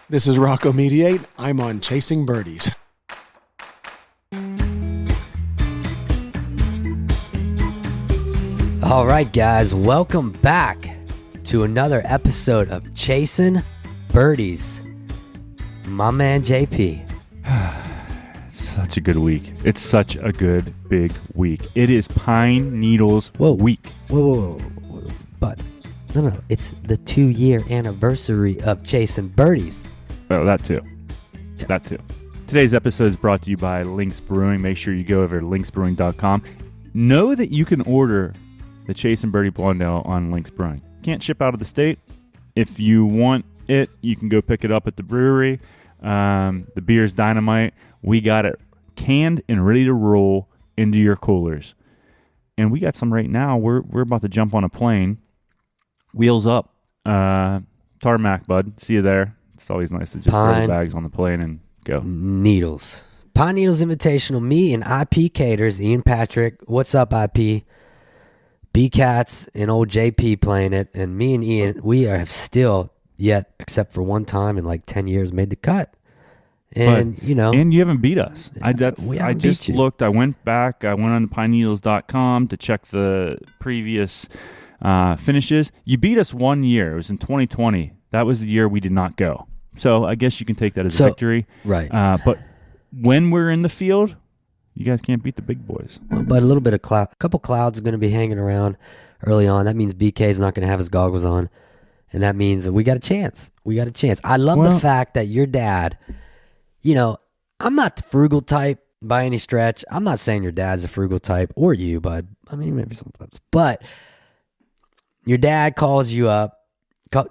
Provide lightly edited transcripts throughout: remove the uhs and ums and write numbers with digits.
This is Rocco Mediate. I'm on Chasin Birdies. All right, guys, welcome back to another episode of Chasin Birdies. My man JP. It's such a good week. It's such a good big week. It is Pine Needles week. Whoa. But no. It's the 2-year anniversary of Chasin Birdies. Oh, that too. Yeah. That too. Today's episode is brought to you by Lynx Brewing. Make sure you go over to lynxbrewing.com. Know that you can order the Chasin Birdie Blonde Ale on Lynx Brewing. Can't ship out of the state. If you want it, you can go pick it up at the brewery. The beer's dynamite. We got it canned and ready to roll into your coolers. And we got some right now. We're about to jump on a plane. Wheels up. Tarmac, bud. See you there. It's always nice to just throw the bags on the plane and go. Needles. Pine Needles Invitational. Me and IP Caters, Ian Patrick. What's up, IP? B-Cats and old JP playing it. And me and Ian, we have still yet, except for one time in like 10 years, made the cut. And, And you haven't beat us. I just looked. I went back. I went on pineneedles.com to check the previous finishes. You beat us 1 year. It was in 2020. That was the year we did not go. So I guess you can take that as a victory. Right. But when we're in the field, you guys can't beat the big boys. But a little bit of cloud, a couple clouds are going to be hanging around early on. That means BK is not going to have his goggles on. And that means that we got a chance. I love the fact that your dad, I'm not the frugal type by any stretch. I'm not saying your dad's a frugal type or you, bud. I mean, maybe sometimes. But your dad calls you up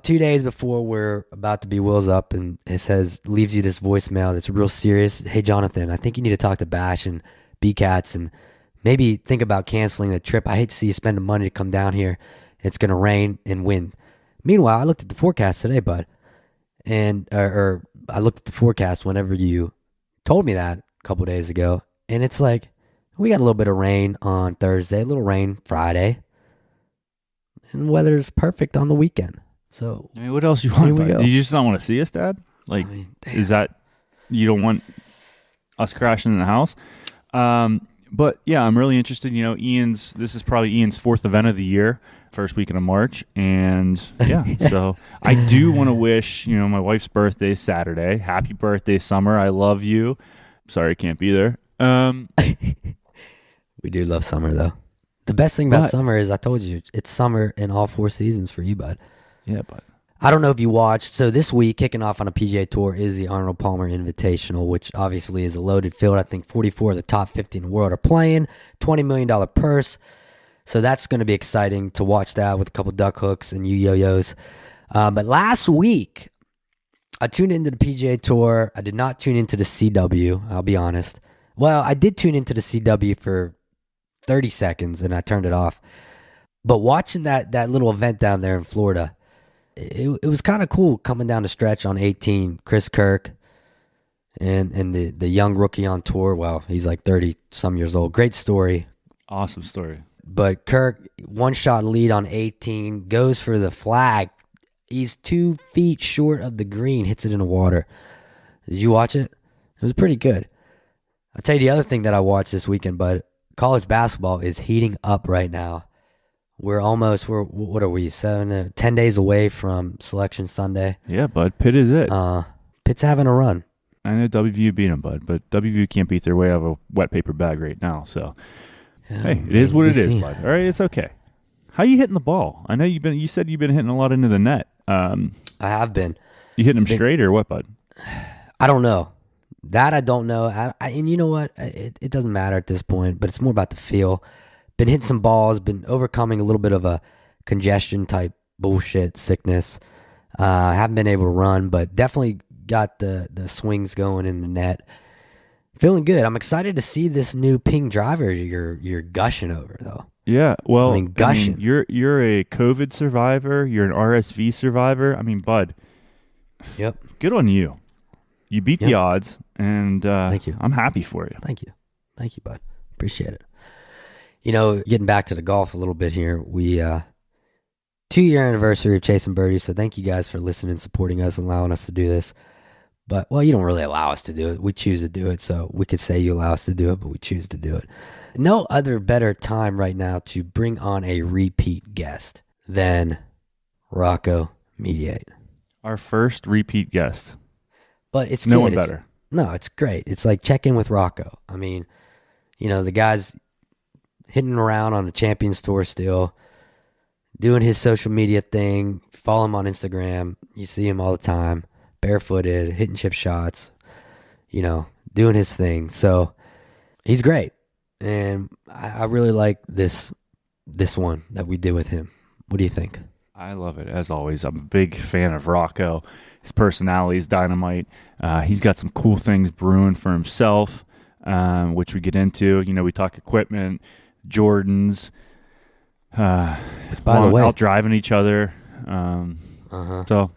2 days before we're about to be wheels up, and it leaves you this voicemail that's real serious. Hey, Jonathan, I think you need to talk to Bash and B-Cats and maybe think about canceling the trip. I hate to see you spend the money to come down here. It's going to rain and wind. Meanwhile, I looked at the forecast today, bud, and or I looked at the forecast whenever you told me that a couple days ago, and it's like we got a little bit of rain on Thursday, a little rain Friday, and weather's perfect on the weekend. So, I mean, what else you want? Do you just not want to see us, Dad? Like, is that you don't want us crashing in the house? But yeah, I'm really interested. This is probably Ian's 4th event of the year, first weekend of March, and yeah. So I do want to wish my wife's birthday is Saturday. Happy birthday, Summer! I love you. Sorry I can't be there. We do love summer though. The best thing about summer is I told you it's summer in all 4 seasons for you, bud. Yeah, but I don't know if you watched. So this week, kicking off on a PGA Tour is the Arnold Palmer Invitational, which obviously is a loaded field. I think 44 of the top 50 in the world are playing. $20 million purse. So that's going to be exciting to watch that with a couple duck hooks and you yo-yos. But last week, I tuned into the PGA Tour. I did not tune into the CW, I'll be honest. Well, I did tune into the CW for 30 seconds, and I turned it off. But watching that little event down there in Florida, it was kind of cool coming down the stretch on 18. Chris Kirk and the young rookie on tour. Well, he's like 30-some years old. Great story. Awesome story. But Kirk, 1-shot lead on 18, goes for the flag. He's 2 feet short of the green, hits it in the water. Did you watch it? It was pretty good. I'll tell you the other thing that I watched this weekend, bud. College basketball is heating up right now. We're what are we, 10 days away from Selection Sunday. Yeah, bud. Pitt is it. Pitt's having a run. I know WVU beat them, bud, but WVU can't beat their way out of a wet paper bag right now. So, yeah, hey, it is what it is, bud. All right, it's okay. How you hitting the ball? I know you said you've been hitting a lot into the net. I have been. You hitting them straight or what, bud? I don't know. That I don't know. And you know what? It doesn't matter at this point, but it's more about the feel. Been hitting some balls, been overcoming a little bit of a congestion type bullshit sickness. Haven't been able to run, but definitely got the swings going in the net. Feeling good. I'm excited to see this new ping driver you're gushing over though. Yeah, well, gushing. You're a COVID survivor. You're an RSV survivor. I mean, bud. Yep. Good on you. You beat the odds, and thank you. I'm happy for you. Thank you, bud. Appreciate it. Getting back to the golf a little bit here, we 2-year anniversary of Chasin Birdies, so thank you guys for listening, supporting us, allowing us to do this. But, well, you don't really allow us to do it. We choose to do it. So we could say you allow us to do it, but we choose to do it. No other better time right now to bring on a repeat guest than Rocco Mediate. Our first repeat guest. But it's no good. one better. No, it's great. It's like check in with Rocco. I mean, you know, the guy's hitting around on the Champions Tour still, doing his social media thing. Follow him on Instagram. You see him all the time, barefooted, hitting chip shots, you know, doing his thing. So he's great. And I really like this one that we did with him. What do you think? I love it, as always. I'm a big fan of Rocco. His personality is dynamite. He's got some cool things brewing for himself, which we get into. You know, we talk equipment, Jordans, By the way, out driving each other. So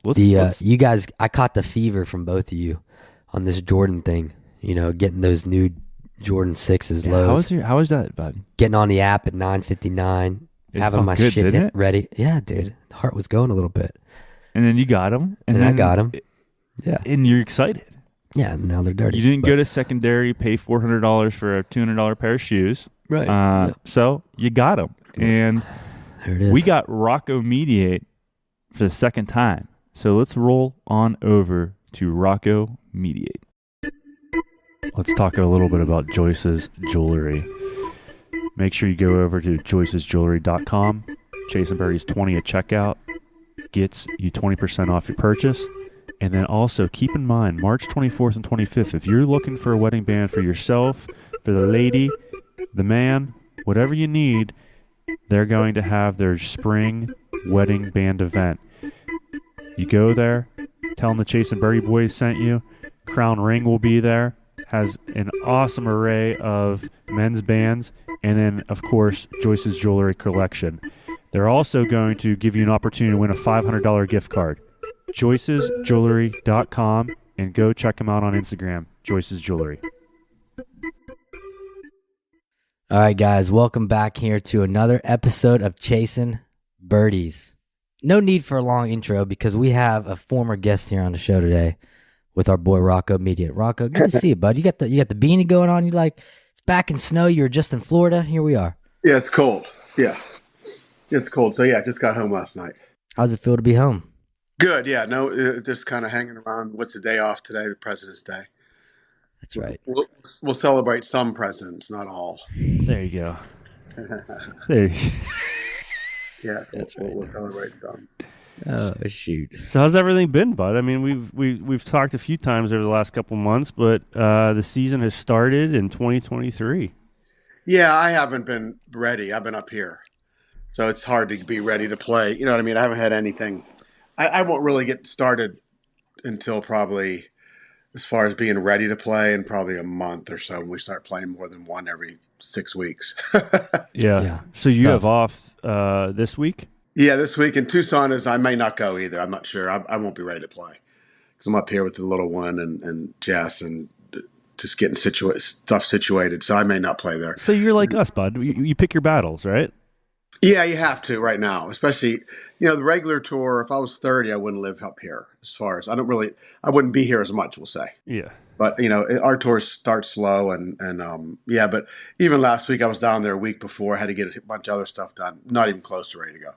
let's you guys, I caught the fever from both of you on this Jordan thing. You know, getting those new Jordan 6s lows. How was that, bud? Getting on the app at 9:59, having my good, shit ready. Yeah, dude, the heart was going a little bit. And then you got them. And then I got them. Yeah. And you're excited. Yeah, now they're dirty. You didn't go to secondary, pay $400 for a $200 pair of shoes. Right. So you got them. And there it is. we got Rocco Mediate for the second time. So let's roll on over to Rocco Mediate. Let's talk a little bit about Joyce's Jewelry. Make sure you go over to joycesjewelry.com. Chasin Birdies 20 at checkout gets you 20% off your purchase. And then also keep in mind, March 24th and 25th, if you're looking for a wedding band for yourself, for the lady, the man, whatever you need, they're going to have their spring wedding band event. You go there, tell them the Chasin Birdie Boys sent you. Crown Ring will be there. Has an awesome array of men's bands. And then, of course, Joyce's Jewelry collection. They're also going to give you an opportunity to win a $500 gift card. joycesjewelry.com, and go check them out on Instagram, Joyce's Jewelry. All right, guys, welcome back here to another episode of Chasin Birdies. No need for a long intro because we have a former guest here on the show today with our boy Rocco Mediate. Rocco, good to see you, bud. You got the beanie going on. You like it's back in snow. You were just in Florida. Here we are. Yeah, it's cold. Yeah, it's cold. So yeah, I just got home last night. How's it feel to be home? Good. Yeah. No, just kind of hanging around. What's the day off today? The President's Day. That's right. We'll celebrate some presidents, not all. There you go. There you go. Yeah, That's right. We'll celebrate some. Oh shoot! So how's everything been, bud? I mean, we've talked a few times over the last couple of months, but the season has started in 2023. Yeah, I haven't been ready. I've been up here, so it's hard to be ready to play. You know what I mean? I haven't had anything. I won't really get started until probably, as far as being ready to play, in probably a month or so when we start playing more than one every 6 weeks. Yeah. So you have off this week? Yeah, this week in Tucson I may not go either. I'm not sure. I won't be ready to play because I'm up here with the little one and Jess and just getting stuff situated. So I may not play there. So you're like us, bud. You pick your battles, right? Yeah, you have to right now, especially, the regular tour. If I was 30, I wouldn't live up here as far as I wouldn't be here as much, we'll say. Yeah. But, our tours start slow yeah, but even last week I was down there a week before. I had to get a bunch of other stuff done. Not even close to ready to go.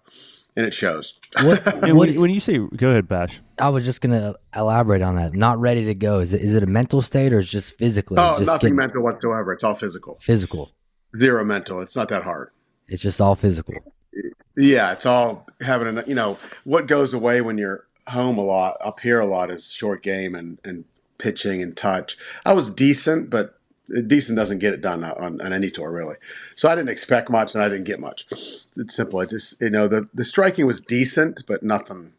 And it shows. When you say, go ahead, Bash. I was just going to elaborate on that. Not ready to go. Is it a mental state or is it just physically? Oh, nothing mental whatsoever. It's all physical. Physical. Zero mental. It's not that hard. It's just all physical. Yeah, it's all having what goes away when you're home a lot, up here a lot, is short game and pitching and touch. I was decent, but decent doesn't get it done on any tour, really. So I didn't expect much, and I didn't get much. It's simple. I just, the striking was decent, but nothing.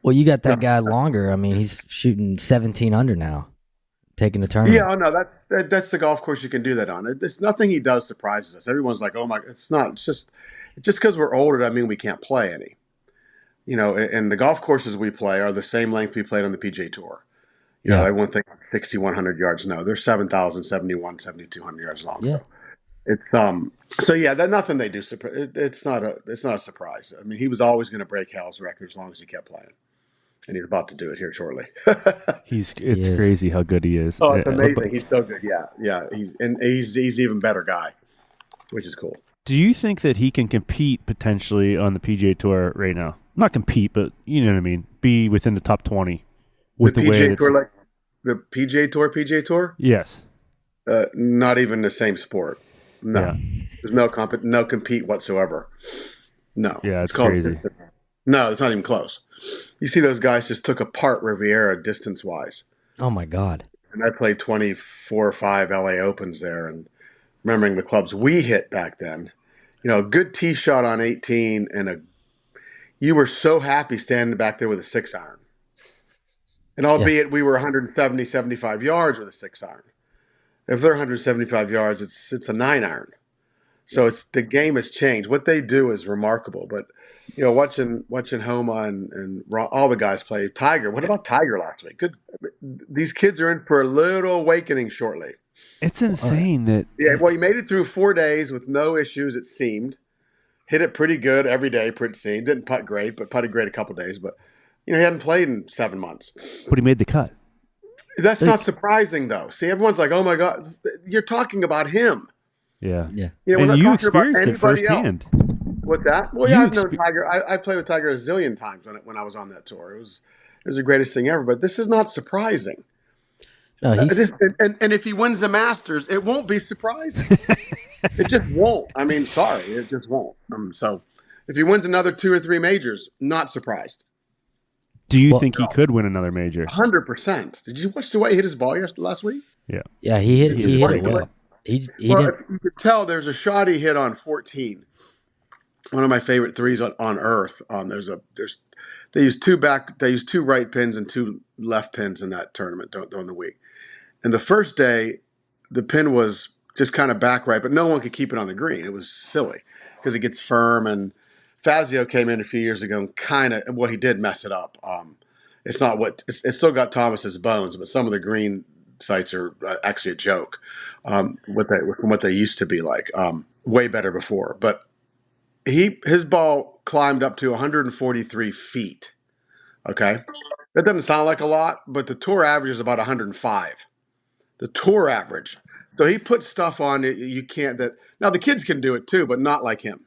Well, you got that guy longer. I mean, he's shooting 17 under now, taking the tournament. Yeah, no, that's the golf course you can do that on. There's nothing he does surprises us. Everyone's like, oh my, it's not. It's just because we're older doesn't mean we can't play any. And the golf courses we play are the same length we played on the PGA Tour. I won't think 6,100 yards. No, they're 7,000, 7,200 yards long. Yeah. It's so yeah, that nothing they do. It's not a surprise. I mean, he was always going to break Hal's record as long as he kept playing, and he's about to do it here shortly. It's is. crazy how good he is. Oh, it's amazing. He's so good. Yeah. He's even better guy, which is cool. Do you think that he can compete potentially on the PGA Tour right now? Not compete, but you know what I mean. Be within the top 20 with the way PGA Tour, like the PGA Tour. Yes. Not even the same sport. No, Yeah. There's no compete whatsoever. No. Yeah, it's crazy. No, it's not even close. You see, those guys just took apart Riviera distance-wise. Oh, my God. And I played 24 or 5 LA Opens there, and remembering the clubs we hit back then, a good tee shot on 18, and you were so happy standing back there with a 6-iron. And albeit we were 170, 75 yards with a 6-iron. If they're 175 yards, it's a 9-iron. So the game has changed. What they do is remarkable. But watching Homa and all the guys play. Tiger. What about Tiger last week? Good. These kids are in for a little awakening shortly. It's insane that. Yeah. Well, he made it through 4 days with no issues. It seemed hit it pretty good every day. Pretty seemed didn't putt great, but putted great a couple of days. But he hadn't played in 7 months. But he made the cut. That's not surprising, though. See, everyone's like, "Oh my God, you're talking about him." Yeah. And you experienced it firsthand. What's that? Well, yeah, I've known Tiger. I played with Tiger a zillion times when I was on that tour. It was the greatest thing ever. But this is not surprising. No, and if he wins the Masters, it won't be surprising. It just won't. I mean, sorry, it just won't. So, if he wins another 2 or 3 majors, not surprised. Do you think he could win another major? 100%. Did you watch the way he hit his ball last week? Yeah. Yeah, he hit it well. He didn't. You could tell there's a shot he hit on 14. One of my favorite threes on earth. They use 2 right pins and 2 left pins in that tournament during the week. And the first day, the pin was just kind of back right, but no one could keep it on the green. It was silly because it gets firm. And Fazio came in a few years ago and he did mess it up. It's still got Thomas's bones, but some of the green sites are actually a joke from what they used to be like. Way better before. But his ball climbed up to 143 feet. Okay. That doesn't sound like a lot, but the tour average is about 105. The tour average. So he put stuff on you can't now the kids can do it too, but not like him.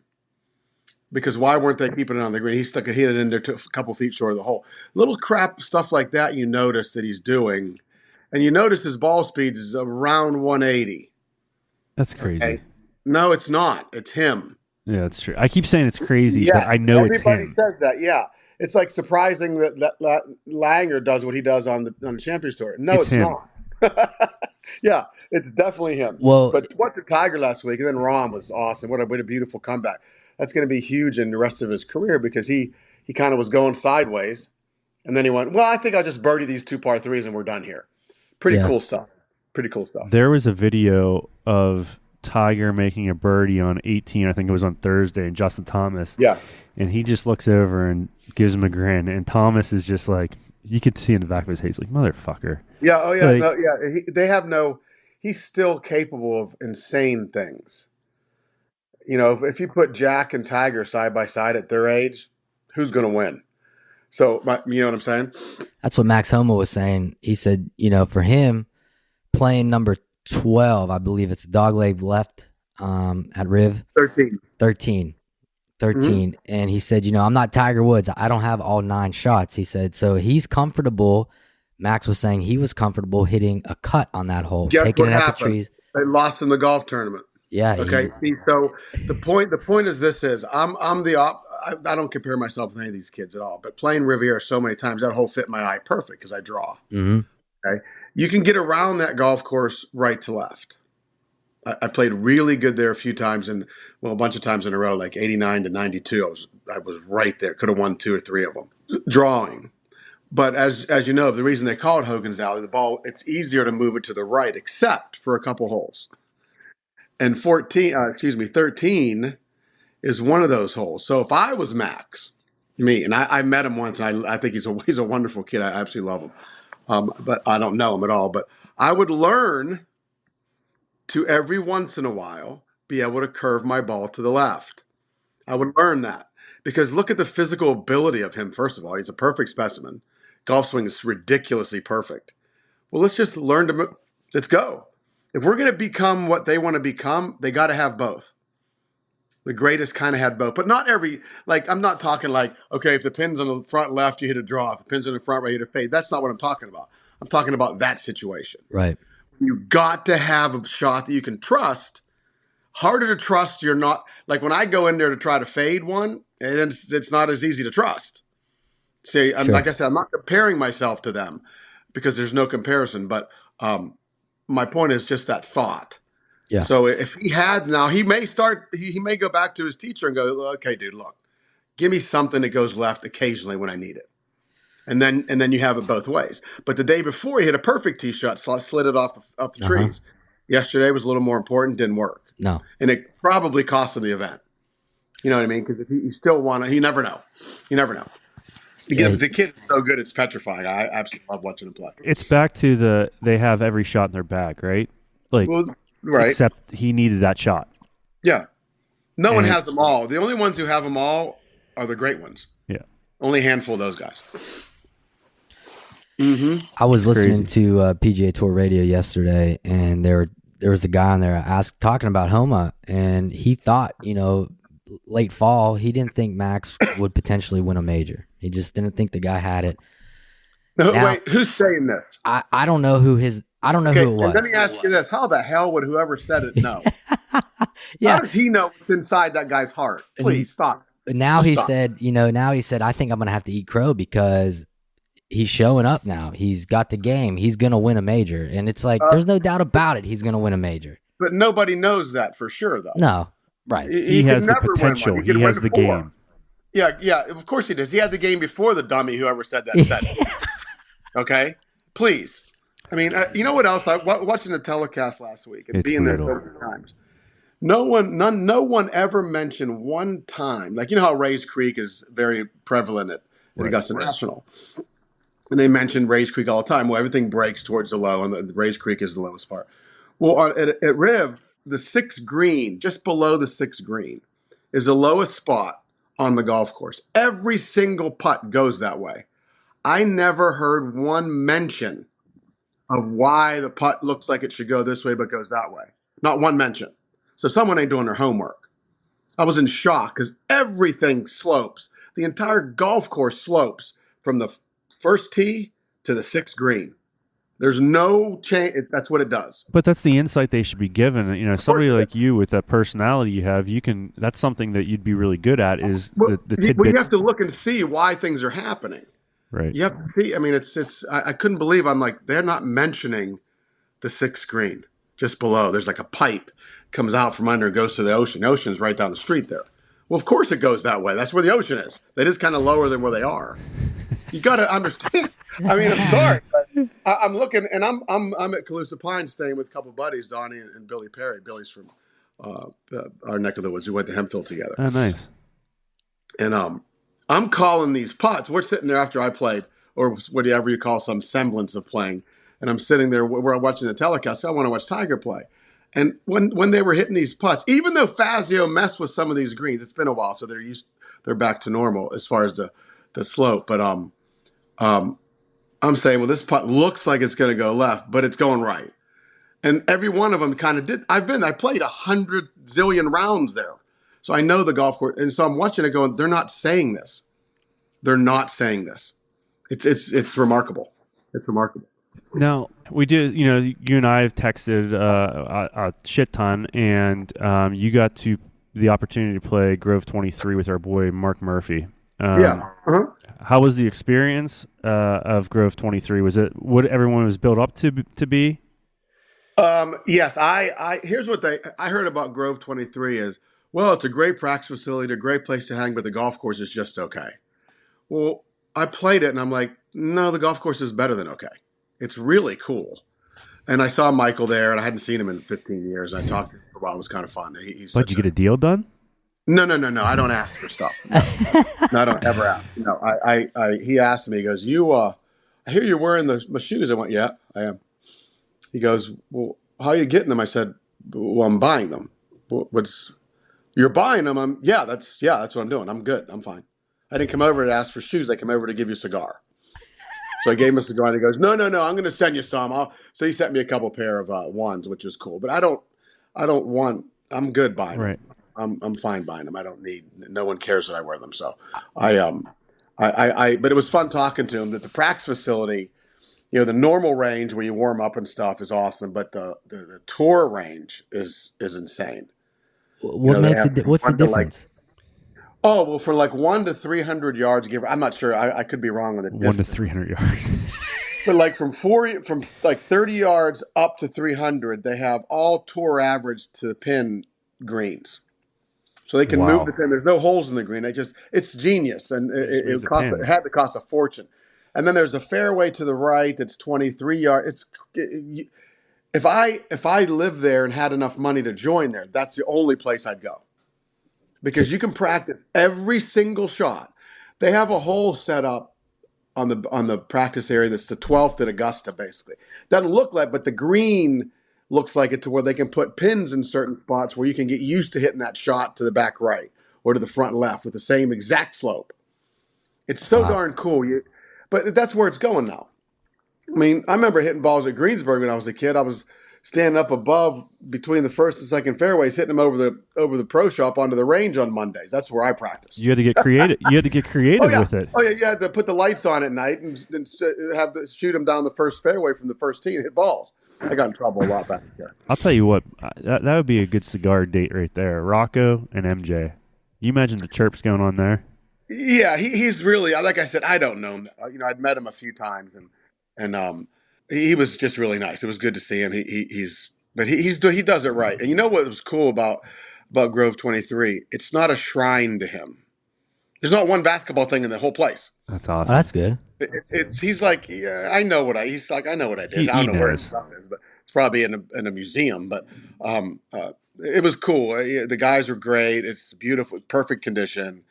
Because why weren't they keeping it on the green? He hit it in there a couple feet short of the hole. Little crap stuff like that you notice that he's doing. And you notice his ball speed is around 180. That's crazy. Okay? No, it's not. It's him. Yeah, that's true. I keep saying it's crazy, but I know it's him. Everybody says that, yeah. It's like surprising that Langer does what he does on the Champions Tour. No, it's not. Yeah, it's definitely him. Well, but what the Tiger last week, and then Rahm was awesome. What a beautiful comeback. That's going to be huge in the rest of his career because he kind of was going sideways, and then he went, well, I think I'll just birdie these 2 par 3s and we're done here. Pretty cool stuff. There was a video of Tiger making a birdie on 18, I think it was on Thursday, and Justin Thomas. Yeah. And he just looks over and gives him a grin, and Thomas is just like, you could see in the back of his head, he's like, motherfucker. Yeah, oh yeah, he's still capable of insane things. If you put Jack and Tiger side by side at their age, who's going to win? So, you know what I'm saying? That's what Max Homa was saying. He said, for him, playing number 12, I believe it's dogleg left at Riv. 13. Mm-hmm. And he said, I'm not Tiger Woods. I don't have all 9 shots. He said, so he's comfortable. Max was saying he was comfortable hitting a cut on that hole, taking it at the trees. They lost in the golf tournament. Yeah. Okay. So the point is I don't compare myself with any of these kids at all, but playing Riviera so many times, that hole fit my eye perfect because I draw. Mm-hmm. Okay. You can get around that golf course right to left. I played really good there a few times a bunch of times in a row, like 89 to 92. I was right there. Could have won 2 or 3 of them. Drawing. But as you know, the reason they call it Hogan's Alley, the ball, it's easier to move it to the right, except for a couple holes. And 13 is one of those holes. So if I was Max, and I met him once, and I think he's a wonderful kid. I absolutely love him. But I don't know him at all. But I would learn to every once in a while be able to curve my ball to the left. I would learn that because look at the physical ability of him. First of all, he's a perfect specimen. golf swing is ridiculously perfect. Well, let's just learn to let's go. If we're going to become what they want to become, they got to have both. The greatest kind of had both, but not every, like, I'm not talking like, okay, if the pin's on the front left, you hit a draw. If the pin's on the front right, you hit a fade. That's not what I'm talking about. I'm talking about that situation. Right. You got to have a shot that you can trust. Harder to trust. You're not, like when I go in there to try to fade one, and it's not as easy to trust. See, Sure. like I said, I'm not comparing myself to them because there's no comparison. But my point is just that thought. Yeah. So if he had now, he may start. He may go back to his teacher and go, "Okay, dude, look, give me something that goes left occasionally when I need it." And then you have it both ways. But the day before, he hit a perfect tee shot, slid it off the trees. Yesterday was a little more important, didn't work. No. And it probably cost him the event. You know what I mean? Because if you still want to, you never know. You never know. The kid is so good, it's petrifying. I absolutely love watching him play. It's back to they have every shot in their bag, right? Like, well, right. Except he needed that shot. Yeah. No one has them all. The only ones who have them all are the great ones. Yeah. Only a handful of those guys. Mm-hmm. I was listening to PGA Tour radio yesterday, and there was a guy on there talking about Homa, and he thought, late fall, he didn't think Max would potentially win a major. He just didn't think the guy had it. No, now, wait, who's saying this? I don't know who who it was. Let me ask you this: how the hell would whoever said it know? Yeah. How did he know what's inside that guy's heart? Please stop. Now he said, I think I'm going to have to eat crow because he's showing up now. He's got the game. He's going to win a major. And it's like, there's no doubt about it. He's going to win a major. But nobody knows that for sure, though. No, right. He has the potential. He has the game. Yeah, of course he does. He had the game before the dummy, whoever said that, said it. Okay? Please. I mean, you know what else? Watching the telecast last week and being there 30 times. No one ever mentioned one time, like, you know how Rays Creek is very prevalent at Augusta National. And they mention Rays Creek all the time. Well, everything breaks towards the low, and the Rays Creek is the lowest part. Well, at Riv, the sixth green, just below the sixth green, is the lowest spot on the golf course. Every single putt goes that way. I never heard one mention of why the putt looks like it should go this way but goes that way. Not one mention. So someone ain't doing their homework. I was in shock because everything slopes. The entire golf course slopes from the first tee to the sixth green. There's no change. That's what it does. But that's the insight they should be given. Somebody like you with that personality you have, that's something that you'd be really good at is the tidbits. Well, you have to look and see why things are happening. Right. You have to see. I mean, I couldn't believe. I'm like, they're not mentioning the sixth green just below. There's like a pipe comes out from under and goes to the ocean. The ocean's right down the street there. Well, of course it goes that way. That's where the ocean is. That is kind of lower than where they are. You got to understand. I mean, I'm sorry, but I'm looking, and I'm at Calusa Pines staying with a couple of buddies, Donnie and Billy Perry. Billy's from our neck of the woods. We went to Hemphill together. Oh, nice. And I'm calling these putts. We're sitting there after I played, or whatever you call some semblance of playing, and I'm sitting there. We're watching the telecast. So I want to watch Tiger play. And when they were hitting these putts, even though Fazio messed with some of these greens, it's been a while, so they're back to normal as far as the slope. But I'm saying, well, this putt looks like it's going to go left, but it's going right. And every one of them kind of did. I played 100 zillion rounds there, so I know the golf course. And so I'm watching it going, they're not saying this. They're not saying this. It's remarkable. It's remarkable. Now, we did, you and I have texted a shit ton, and you got the opportunity to play Grove 23 with our boy Mark Murphy. Yeah. Uh-huh. How was the experience of Grove 23? Was it what everyone was built up to be? Yes. Here's what I heard about Grove 23 is, well, it's a great practice facility, a great place to hang, but the golf course is just okay. Well, I played it, and I'm like, no, the golf course is better than okay. It's really cool. And I saw Michael there, and I hadn't seen him in 15 years. And I talked to him for a while. It was kind of fun. Did you get a deal done? No. I don't ask for stuff. No, I don't ever ask. No, he asked me, he goes, I hear you're wearing my shoes. I went, yeah, I am. He goes, well, how are you getting them? I said, well, I'm buying them. You're buying them? Yeah, that's what I'm doing. I'm good. I'm fine. I didn't come over to ask for shoes. I came over to give you a cigar. So I gave him a cigar, and he goes, "No, I'm going to send you some." So he sent me a couple pair of ones, which was cool. But I don't want. I'm good buying Right. them. I'm fine buying them. I don't need. No one cares that I wear them. So But it was fun talking to him. That the practice facility, the normal range where you warm up and stuff is awesome, but the tour range is insane. What makes it? What's the difference? Oh, well, for like 1 to 300 yards, I'm not sure. I could be wrong on the distance. 1 to 300 yards. But like from 30 yards up to 300, they have all tour average to the pin greens. So they can move the pin. There's no holes in the green. It's genius. And it had to cost a fortune. And then there's a fairway to the right that's 23 yards. If I lived there and had enough money to join there, that's the only place I'd go. Because you can practice every single shot. They have a hole set up on the practice area that's the 12th at Augusta, basically. Doesn't look like, but the green looks like it to where they can put pins in certain spots where you can get used to hitting that shot to the back right or to the front left with the same exact slope. It's so darn cool. But that's where it's going now. I mean, I remember hitting balls at Greensburg when I was a kid. I was standing up above between the first and second fairways, hitting them over the pro shop onto the range on Mondays. That's where I practiced. You had to get creative. With it. Oh yeah, you had to put the lights on at night and shoot them down the first fairway from the first tee and hit balls. I got in trouble a lot back there. I'll tell you what, that would be a good cigar date right there. Rocco and MJ. You imagine the chirps going on there? Yeah, he's really, like I said, I don't know him. I'd met him a few times and he was just really nice. It was good to see him. He does it right. And you know what was cool about Grove 23? It's not a shrine to him. There's not one basketball thing in the whole place. That's awesome. Oh, that's good. He's like, yeah, I know what I did. I don't know where his stuff is, but it's probably in a museum. But it was cool. The guys were great. It's beautiful, perfect condition.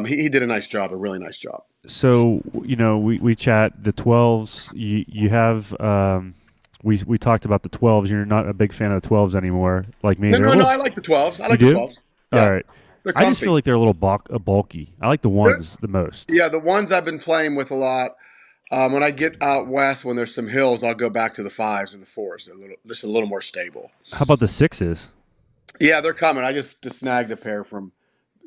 He did a nice job, a really nice job. So, we chat the 12s. You have, we talked about the 12s. You're not a big fan of the 12s anymore, like me. No, I like the 12s. I like the 12s. Yeah. All right. I just feel like they're a little bulky. I like the ones the most. Yeah, the ones I've been playing with a lot. When I get out west, when there's some hills, I'll go back to the 5s and the 4s. They're just a little more stable. How about the 6s? Yeah, they're coming. I just snagged a pair from.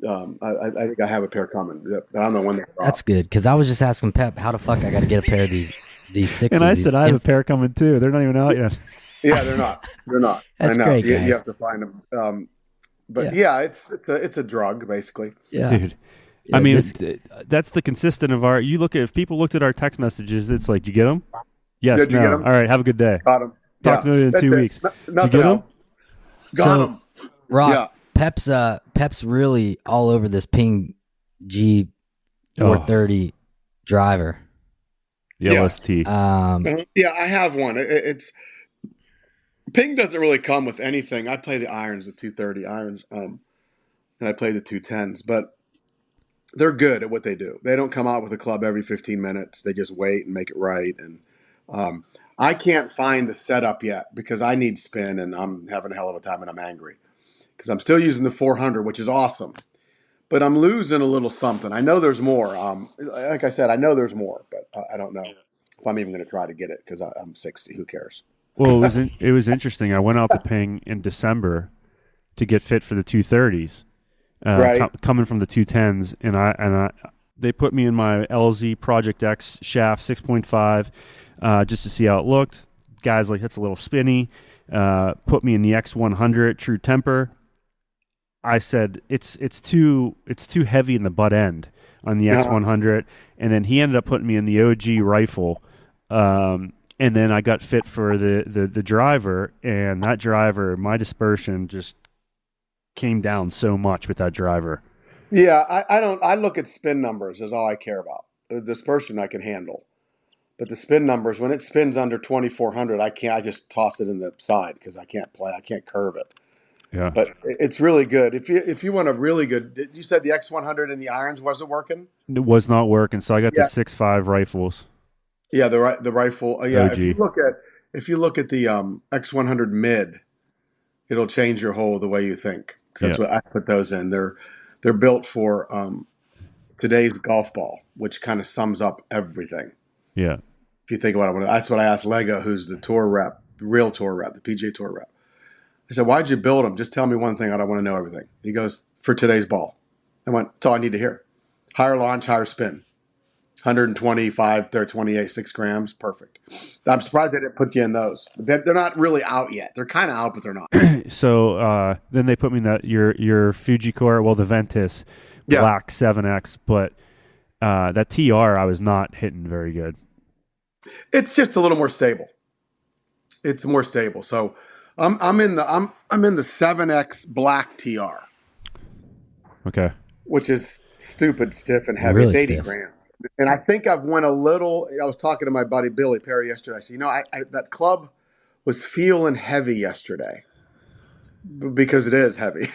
I think I have a pair coming. I don't know when they're off. That's good because I was just asking Pep how the fuck I got to get a pair of these 6s. And I said I have a pair coming too. They're not even out yet. Yeah, they're not. That's great, guys. You have to find them. But it's a drug basically. Yeah, dude. Yeah, I mean, that's the consistent of our. You look at if people looked at our text messages, it's like, did you get them? Yes. Did you get them? All right. Have a good day. Got them. Talk to me in 2 weeks. Did you get them? Got them. Rock. Pep's really all over this Ping G430 driver. The LST. Yeah, I have one. It's Ping doesn't really come with anything. I play the irons, the 230 irons, and I play the 210s, but they're good at what they do. They don't come out with a club every 15 minutes. They just wait and make it right. And I can't find the setup yet because I need spin, and I'm having a hell of a time, and I'm angry because I'm still using the 400, which is awesome, but I'm losing a little something. I know there's more. Like I said, I know there's more, but I don't know if I'm even going to try to get it because I'm 60. Who cares? Well, it was interesting. I went out to Ping in December to get fit for the 230s, coming from the 210s, and they put me in my LZ Project X shaft 6.5 just to see how it looked. Guys like, that's a little spinny. Put me in the X100 True Temper. I said it's too heavy in the butt end on the X100, and then he ended up putting me in the OG rifle. And then I got fit for the driver, and that driver, my dispersion just came down so much with that driver. Yeah, I look at spin numbers is all I care about. The dispersion I can handle. But the spin numbers, when it spins under 2,400, I just toss it in the side because I can't curve it. Yeah. But it's really good. If you want a really good, you said the X100 and the irons wasn't working? It was not working, so I got the 6.5 rifles. Yeah, the rifle. Yeah, OG. if you look at the X100 mid, it'll change your whole the way you think. 'Cause that's what I put those in. They're built for today's golf ball, which kind of sums up everything. Yeah. If you think about it, that's what I asked Lego, who's the tour rep, the real tour rep, the PGA Tour rep. I said, why'd you build them? Just tell me one thing. I don't want to know everything. He goes, for today's ball. I went, that's all I need to hear. Higher launch, higher spin. 125, 28, 6 grams. Perfect. I'm surprised they didn't put you in those. They're not really out yet. They're kind of out, but they're not. So then they put me in that your Fujicore, well, the Ventus Black 7X, but that TR I was not hitting very good. It's just a little more stable. It's more stable. So I'm in the 7X Black TR. Okay. Which is stupid stiff and heavy. Really it's 80 stiff. grams. And I think I've went a little. I was talking to my buddy Billy Perry yesterday. I said, that club was feeling heavy yesterday because it is heavy.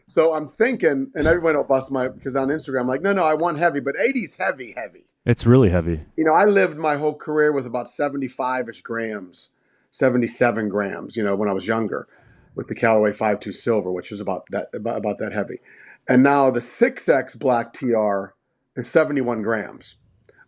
So I'm thinking, and everyone will bust because on Instagram, I'm like, no, I want heavy, but 80's heavy. It's really heavy. I lived my whole career with about 75-ish grams, 77 grams, when I was younger with the Callaway 5.2 Silver, which was about that heavy. And now the 6X Black TR is 71 grams,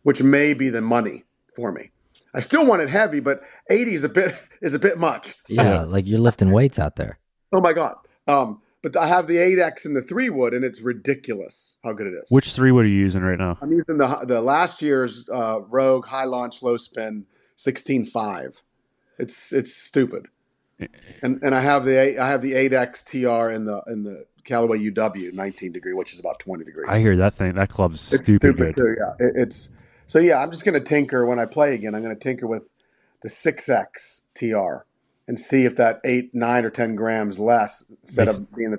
which may be the money for me. I still want it heavy, but 80 is a bit much. Yeah, like you're lifting weights out there. Oh my God. But I have the 8X and the 3-wood, and it's ridiculous how good it is. Which 3-wood are you using right now? I'm using the last year's Rogue high launch, low spin 16.5. It's stupid. And I have the 8X TR in the Callaway UW 19 degree, which is about 20 degrees. I hear that thing. That club's stupid good. Too, yeah. I'm just going to tinker when I play again. I'm going to tinker with the 6X TR and see if that 8, 9, or 10 grams less instead of being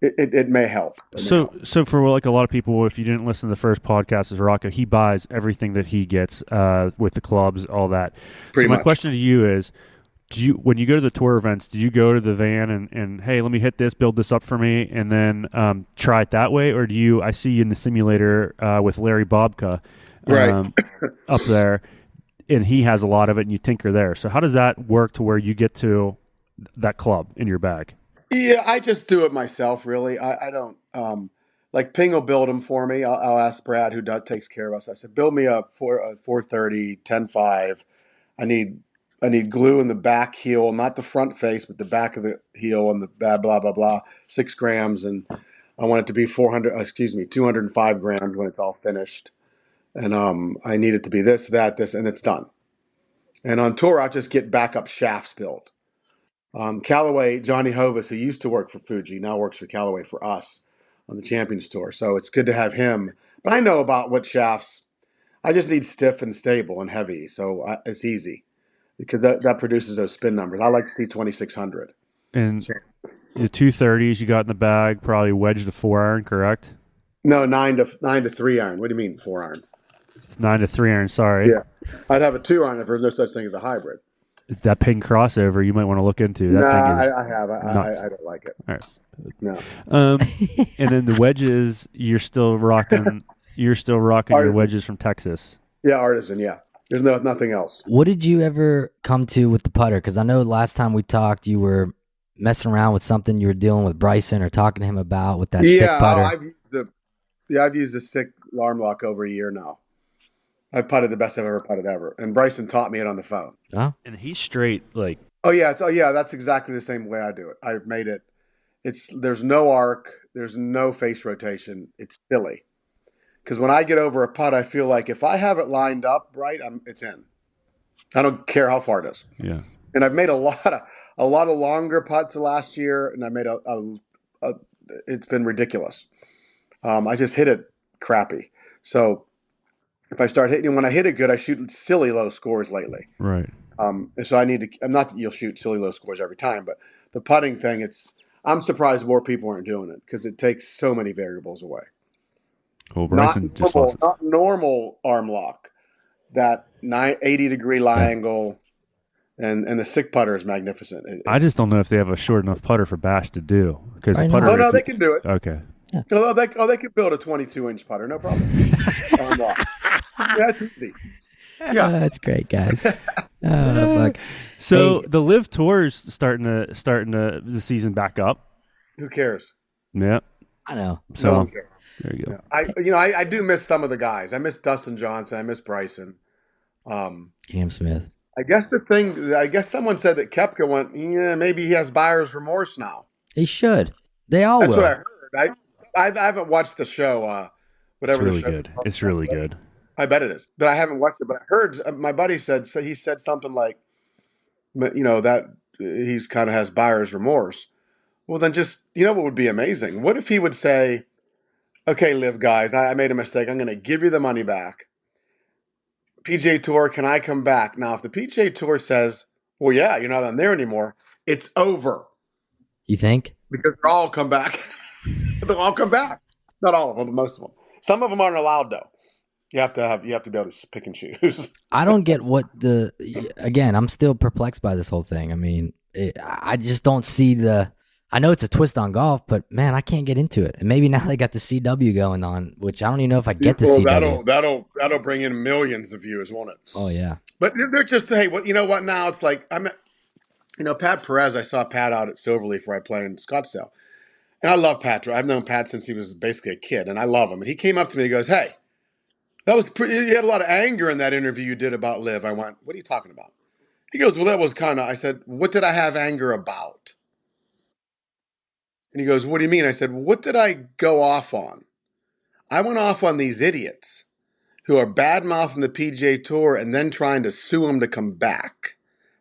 it may help. So for like a lot of people, if you didn't listen to the first podcast, is Rocco, he buys everything that he gets with the clubs, all that. Pretty my much. question to you is, when you go to the tour events, do you go to the van and hey, let me hit this, build this up for me, and then try it that way? Or do you, I see you in the simulator with Larry Bobka right. up there, and he has a lot of it, and you tinker there. So how does that work to where you get to that club in your bag? Yeah, I just do it myself, really. I don't like Ping will build them for me. I'll ask Brad, who takes care of us. I said, build me a 430, 10.5. I need glue in the back heel, not the front face, but the back of the heel and the blah, blah, blah, 6 grams. And I want it to be 205 grams when it's all finished. And I need it to be this, and it's done. And on tour, I'll just get backup shafts built. Callaway, Johnny Hovis, who used to work for Fuji, now works for Callaway for us on the Champions Tour. So it's good to have him. But I know about what shafts. I just need stiff and stable and heavy. So it's easy. Because that produces those spin numbers. I like to see 2,600. And the 230s you got in the bag, probably wedged to 4-iron, correct? No, 9 to 3-iron. What do you mean 4-iron? It's 9 to 3-iron. Sorry. Yeah, I'd have a 2-iron if there's no such thing as a hybrid. That Ping crossover you might want to look into. That thing is I have. I don't like it. All right. No. And then the wedges, you're still rocking. Your wedges from Texas. Yeah, Artisan. Yeah. There's nothing else. What did you ever come to with the putter? Because I know last time we talked, you were messing around with something you were dealing with Bryson or talking to him about with that sick putter. I've used the sick arm lock over a year now. I've putted the best I've ever putted ever, and Bryson taught me it on the phone. Oh, and he's straight like. Oh yeah, that's exactly the same way I do it. I've made it. There's no arc, there's no face rotation. It's silly. Because when I get over a putt, I feel like if I have it lined up right, it's in. I don't care how far it is. Yeah. And I've made a lot of longer putts last year, and I made it's been ridiculous. I just hit it crappy. So if I start hitting, when I hit it good, I shoot silly low scores lately. Right. So I need to. I'm not that you'll shoot silly low scores every time, but the putting thing, I'm surprised more people aren't doing it because it takes so many variables away. Well, Bryson just lost it. Not normal arm lock, that 80-degree lie angle, and the sick putter is magnificent. I just don't know if they have a short enough putter for Bash to do because the putter. Oh no, they can do it. Okay. Yeah. They could build a 22-inch putter, no problem. Arm lock. That's easy. Yeah, that's great, guys. Oh, fuck. So the LIV Tour's starting the season back up. Who cares? Yeah, I know. So no one cares. there you go. I do miss some of the guys. I miss Dustin Johnson. I miss Bryson. Cam Smith. I guess someone said that Koepka went, yeah, maybe he has buyer's remorse now. He should. They all That's will. what I heard. I haven't watched the show, whatever It's really the show. good. It's really good. I bet it is, but I haven't watched it. But I heard my buddy said he said something like, that he's kind of has buyer's remorse. Well, then just what would be amazing? What if he would say, "Okay, LIV guys, I made a mistake. I'm going to give you the money back. PGA Tour, can I come back?" Now, if the PGA Tour says, "Well, yeah, you're not on there anymore," it's over. You think? Because they'll all come back. They'll all come back. Not all of them, but most of them. Some of them aren't allowed, though. You have to be able to pick and choose. I don't get what again, I'm still perplexed by this whole thing. I mean, I just don't see I know it's a twist on golf, but man, I can't get into it. And maybe now they got the CW going on, which I don't even know if I get the CW. That'll bring in millions of views, won't it? Oh yeah. But they're just, hey, you know what? Now it's like Pat Perez. I saw Pat out at Silverleaf where I play in Scottsdale, and I love Pat. I've known Pat since he was basically a kid, and I love him. And he came up to me, and he goes, "Hey, that was you had a lot of anger in that interview you did about LIV." I went, "What are you talking about?" He goes, "Well, that was kind of." I said, "What did I have anger about?" And he goes, "What do you mean?" I said, "What did I go off on? I went off on these idiots who are bad-mouthing the PGA Tour and then trying to sue them to come back.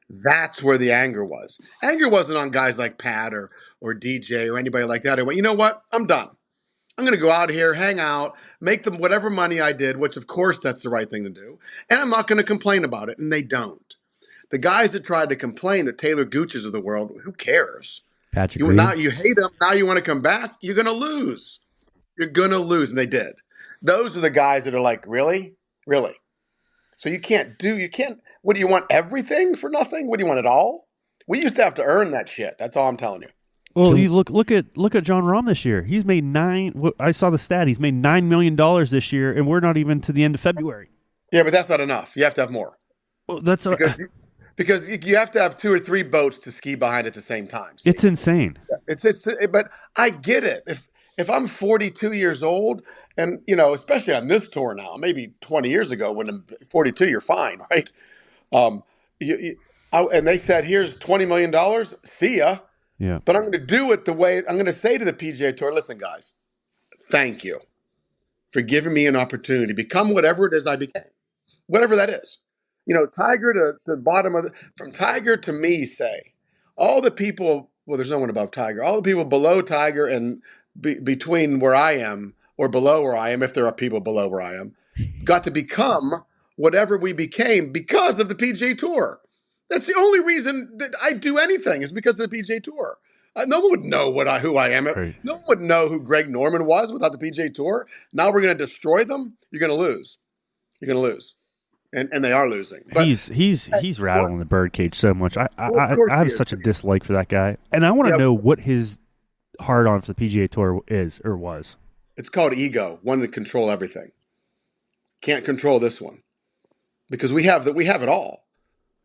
That's where the anger was. Anger wasn't on guys like Pat or DJ or anybody like that. I went, you know what? I'm done. I'm going to go out here, hang out, make them whatever money I did, which of course that's the right thing to do, and I'm not going to complain about it." And they don't. The guys that tried to complain, the Taylor Gooches of the world, who cares? Patrick Reed. Now you hate them. Now you want to come back. You're going to lose. You're going to lose. And they did. Those are the guys that are like, really? Really? So you can't, what do you want, everything for nothing? What do you want, it all? We used to have to earn that shit. That's all I'm telling you. Well, you look at John Rahm this year. He's made I saw the stat. He's made $9 million this year, and we're not even to the end of February. Yeah, but that's not enough. You have to have more. Well, that's because you have to have 2 or 3 boats to ski behind at the same time. See? It's insane. But I get it. If I'm 42 years old, and especially on this tour now, maybe 20 years ago when I'm 42, you're fine, right? And they said, "Here's $20 million. See ya." Yeah. But I'm going to do it the way I'm going to say to the PGA Tour, "Listen, guys, thank you for giving me an opportunity to become whatever it is I became, whatever that is." Tiger to the bottom from Tiger to me, say, all the people, well, there's no one above Tiger, all the people below Tiger and between where I am or below where I am, if there are people below where I am, got to become whatever we became because of the PGA Tour. That's the only reason that I do anything is because of the PGA Tour. No one would know who I am. Right. No one would know who Greg Norman was without the PGA Tour. Now we're going to destroy them. You're going to lose. You're going to lose. And they are losing. But he's rattling the birdcage so much. I have such a dislike for that guy, and I want to know what his hard on for the PGA Tour is or was. It's called ego, wanting to control everything. Can't control this one because we have it all.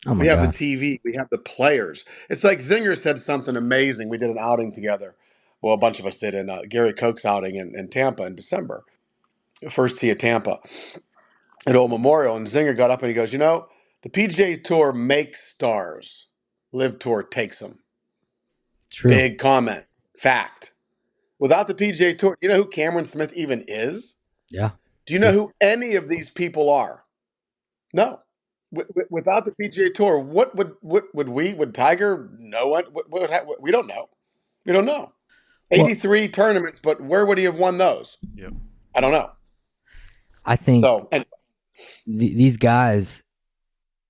Oh my we have God. the TV, we have the players. It's like Zinger said something amazing. We did an outing together. Well, a bunch of us did in Gary Koch's outing in Tampa in December. First tee at Tampa. At Old Memorial, and Zinger got up and he goes, the PGA Tour makes stars. LIV Tour takes them. True. Big comment. Fact. Without the PGA Tour, you know who Cameron Smith even is? Yeah. Do you know who any of these people are? No. Without the PGA Tour, what would Tiger know? We don't know. We don't know. 83 tournaments, but where would he have won those? Yep. I don't know. I think so. These guys,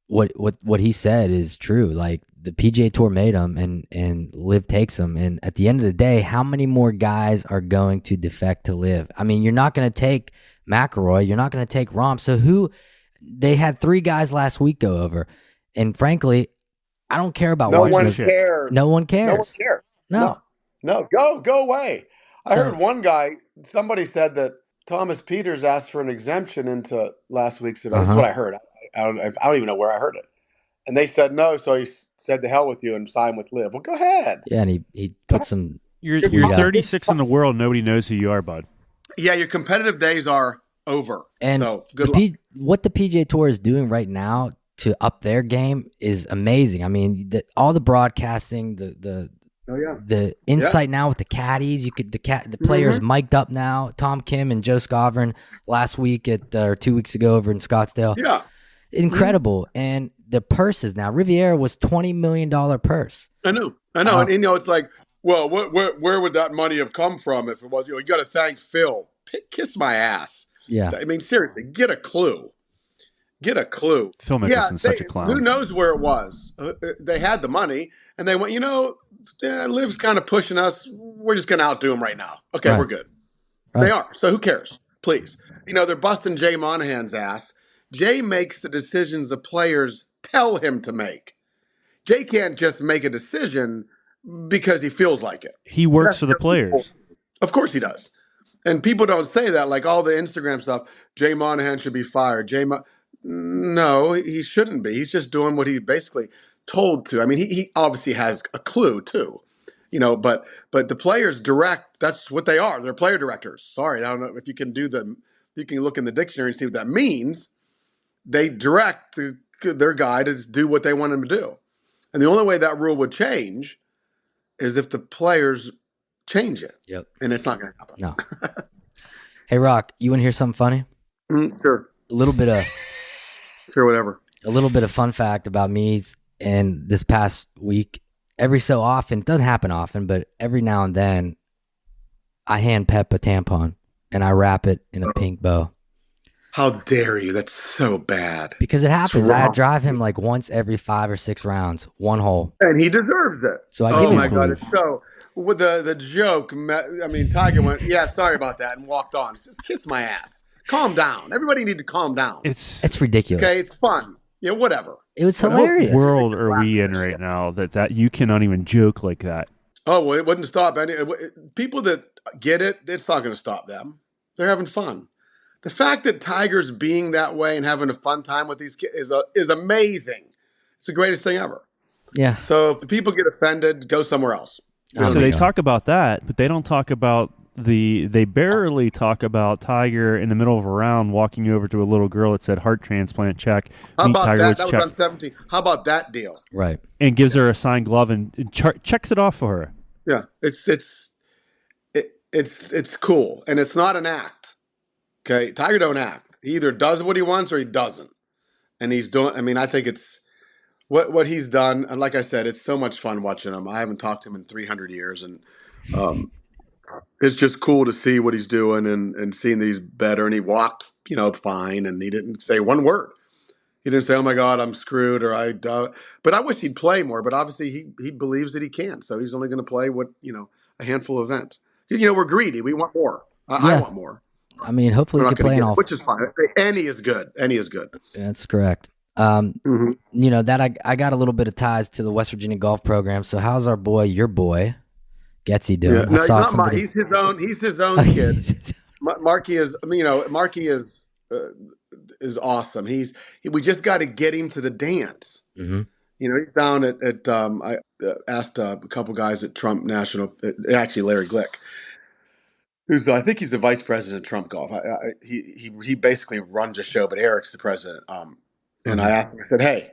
what he said is true. Like the PGA Tour made them, and LIV takes them. And at the end of the day, how many more guys are going to defect to LIV? I mean, you're not going to take McIlroy, you're not going to take Rahm. So who? They had 3 guys last week go over, and frankly, I don't care about watching this. No one cares. No one cares. No. Go away. I heard one guy. Somebody said that Thomas Peters asked for an exemption into last week's event. That's what I heard. I don't even know where I heard it. And they said no, so he said to hell with you and signed with LIV. Well, go ahead. Yeah, and he put some. You're 36 in the world. Nobody knows who you are, bud. Yeah, your competitive days are over. And so good luck. what the PGA Tour is doing right now to up their game is amazing. I mean, all the broadcasting, the insight now with the caddies, the players mic'd up now. Tom Kim and Joe Scovern last week or 2 weeks ago over in Scottsdale. Yeah, incredible. And the purses now. Riviera was $20 million purse. I know, and you know, it's like, well, where would that money have come from if it was? You got to thank Phil. Kiss my ass. Yeah, I mean, seriously, get a clue. Phil Mickelson's such a clown. Who knows where it was? They had the money, and they went, Liv's kind of pushing us. We're just going to outdo him right now. Okay, right. We're good. Right. They are. So who cares? Please. They're busting Jay Monahan's ass. Jay makes the decisions the players tell him to make. Jay can't just make a decision because he feels like it. He works for the players. Of course he does. And people don't say that, like all the Instagram stuff. Jay Monahan should be fired. No, he shouldn't be. He's just doing what he basically told to. I mean, he obviously has a clue too, but the players direct. That's what they are. They're player directors. Sorry, I don't know if you can you can look in the dictionary and see what that means. They direct their guy to do what they want him to do. And the only way that rule would change is if the players change it. Yep. And it's not going to happen. No. Hey, Rock, you want to hear something funny? Sure. Sure, whatever. A little bit of fun fact about me and this past week. Every so often, it doesn't happen often, but every now and then, I hand Pep a tampon and I wrap it in a pink bow. How dare you? That's so bad. Because it happens. I drive him like once every 5 or 6 rounds, one hole. And he deserves it. So I give him God. It's so, with the joke, I mean, Tiger went, yeah, sorry about that, and walked on. Just kiss my ass. Calm down. Everybody need to calm down. It's ridiculous. Okay, it's fun. Yeah, whatever. It was hilarious. What world are we in right now that you cannot even joke like that? Oh, well, it wouldn't stop any people that get it. It's not going to stop them. They're having fun. The fact that Tiger's being that way and having a fun time with these kids is amazing. It's the greatest thing ever. Yeah. So if the people get offended, go somewhere else. So they talk about that, but they don't talk about they barely talk about Tiger in the middle of a round walking over to a little girl that said heart transplant check. How about Tiger that? That check, was on 17. How about that deal? Right. And gives her a signed glove and checks it off for her. Yeah, it's cool, and it's not an act. Okay, Tiger don't act. He either does what he wants or he doesn't, and he's doing. I mean, I think it's what he's done. And like I said, it's so much fun watching him. I haven't talked to him in 300 years, and it's just cool to see what he's doing and seeing that he's better. And he walked, fine, and he didn't say one word. He didn't say, "Oh my God, I'm screwed," or "I." But I wish he'd play more. But obviously, he believes that he can, so he's only going to play a handful of events. We're greedy. We want more. I want more. I mean, hopefully he can play all. Which is fine. Any is good. That's correct. That I got a little bit of ties to the West Virginia golf program. So how's your boy, Getsy doing? Yeah. No, not mine. He's his own kid. Marky is. Marky is awesome. We just got to get him to the dance. Mm-hmm. He's down at I asked a couple guys at Trump National, actually Larry Glick, who's I think he's the vice president of Trump Golf. He basically runs a show, but Eric's the president. And I asked him, I said, "Hey,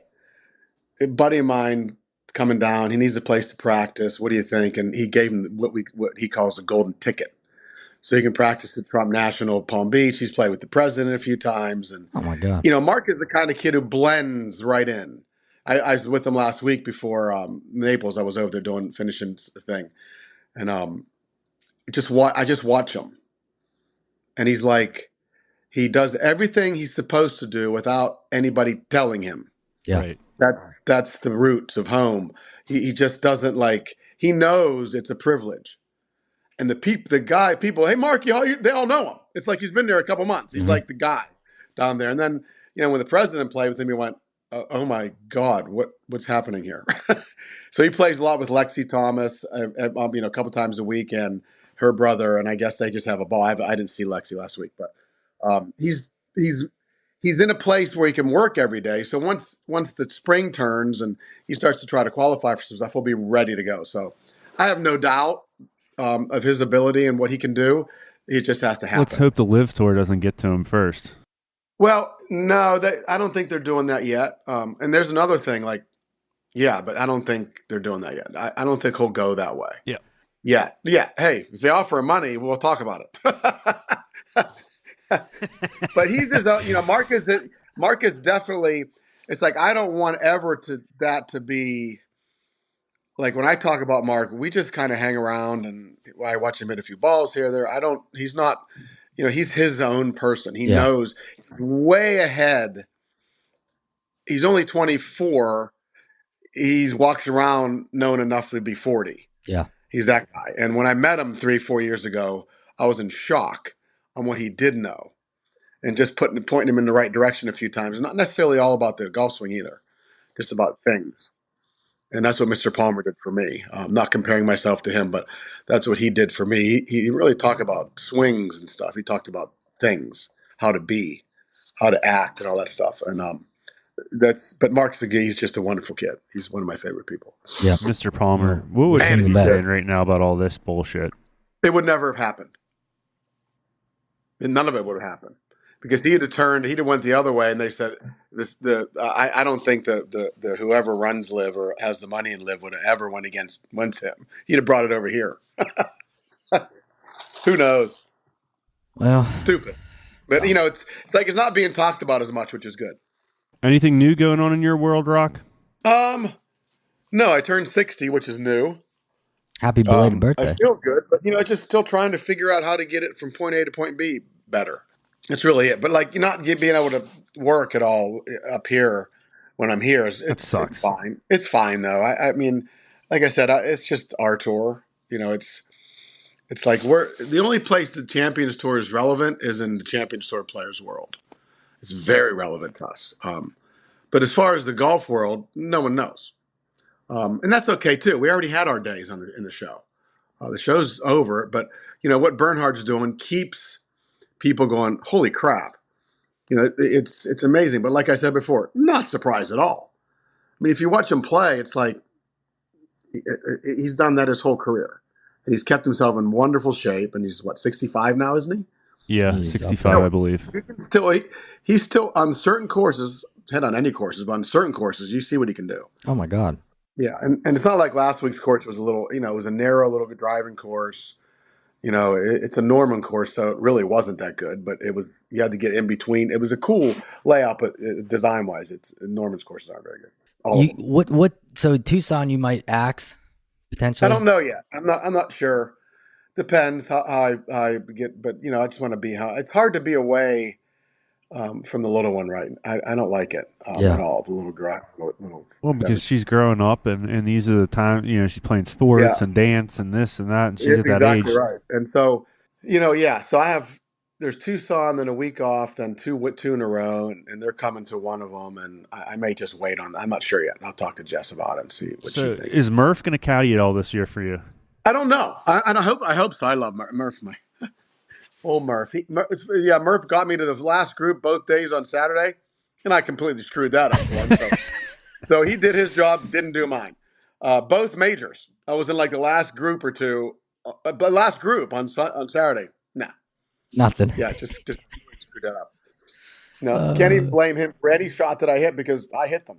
a buddy of mine coming down. He needs a place to practice. What do you think?" And he gave him what he calls a golden ticket. So he can practice at Trump National, Palm Beach. He's played with the president a few times. And oh my God. Mark is the kind of kid who blends right in. I was with him last week before Naples. I was over there finishing the thing. And I just watch him. And he's like, he does everything he's supposed to do without anybody telling him. Yeah. Right. That's the roots of home. He just doesn't he knows it's a privilege. And people, "Hey, Marky, they all know him." It's like he's been there a couple months. He's like the guy down there. And then, when the president played with him, he went, "Oh my God, what's happening here?" So he plays a lot with Lexi Thomas, a couple times a week, and her brother. And I guess they just have a ball. I didn't see Lexi last week, but he's in a place where he can work every day. So once the spring turns and he starts to try to qualify for some stuff, he'll be ready to go. So I have no doubt of his ability and what he can do. It just has to happen. Let's hope the LIV Tour doesn't get to him first. Well, No, I don't think they're doing that yet. And there's another thing, like, yeah, but I don't think they're doing that yet. I don't think he'll go that way. Yeah. Yeah. Yeah. Hey, if they offer him money, we'll talk about it. But he's just, Mark is definitely, it's like, I don't want ever to be like, when I talk about Mark, we just kind of hang around and I watch him hit a few balls here, there. He's not, he's his own person. He knows way ahead. He's only 24. He walks around knowing enough to be 40. Yeah. He's that guy. And when I met him 3-4 years ago, I was in shock on what he did know and just pointing him in the right direction a few times. Not necessarily all about the golf swing either, just about things. And that's what Mr. Palmer did for me. Not comparing myself to him, but that's what he did for me. He really talked about swings and stuff. He talked about things, how to be, how to act, and all that stuff. And but Mark Segui, he's just a wonderful kid. He's one of my favorite people. Yeah, Mr. Palmer, what would he be saying right now about all this bullshit? It would never have happened. And none of it would have happened because he'd have went the other way, and they said I don't think the whoever runs LIV or has the money in LIV would have ever went against him. He'd have brought it over here. Who knows? Well, stupid, but it's like it's not being talked about as much, which is good. Anything new going on in your world, Rock? No, I turned 60, which is new. Happy belated birthday. I feel good, but just still trying to figure out how to get it from point A to point B better. That's really it. But like, not being able to work at all up here when I'm here it's fine. It's fine though. I mean, like I said, it's just our tour. It's like the only place the Champions Tour is relevant is in the Champions Tour Players World. It's very relevant to us. But as far as the golf world, no one knows. And that's okay too. We already had our days in the show. The show's over, but what Bernhard's doing keeps people going, holy crap. It's amazing. But like I said before, not surprised at all. I mean, if you watch him play, it's like he's done that his whole career. And he's kept himself in wonderful shape. And he's 65 now, isn't he? Yeah, 65, I believe. He's still on certain courses, not on any courses, but on certain courses, you see what he can do. Oh my God. Yeah, and it's not like last week's course was a little, it was a narrow little driving course. It's a Norman course, so it really wasn't that good, but you had to get in between. It was a cool layout, but design-wise, Norman's courses aren't very good. So Tucson you might axe potentially? I don't know yet. I'm not sure. Depends how I get, but I just want to be it's hard to be away from the little one, right? I don't like it at all. The little girl. Well, because she's growing up, and these are the time she's playing sports and dance and this and that, and she's at that age. Right. And so so there's Tucson, then a week off, then two in a row, and they're coming to one of them, and I may just wait on. I'm not sure yet. I'll talk to Jess about it and see what she thinks. Is Murph going to caddy it all this year for you? I don't know. I hope so. I love Murph. Old Murph. Murph got me to the last group both days on Saturday, and I completely screwed that up for him. So he did his job, didn't do mine. Both majors. I was in like the last group or two, but last group on Saturday. Nah. Nothing. Yeah, just screwed that up. No, can't even blame him for any shot that I hit because I hit them.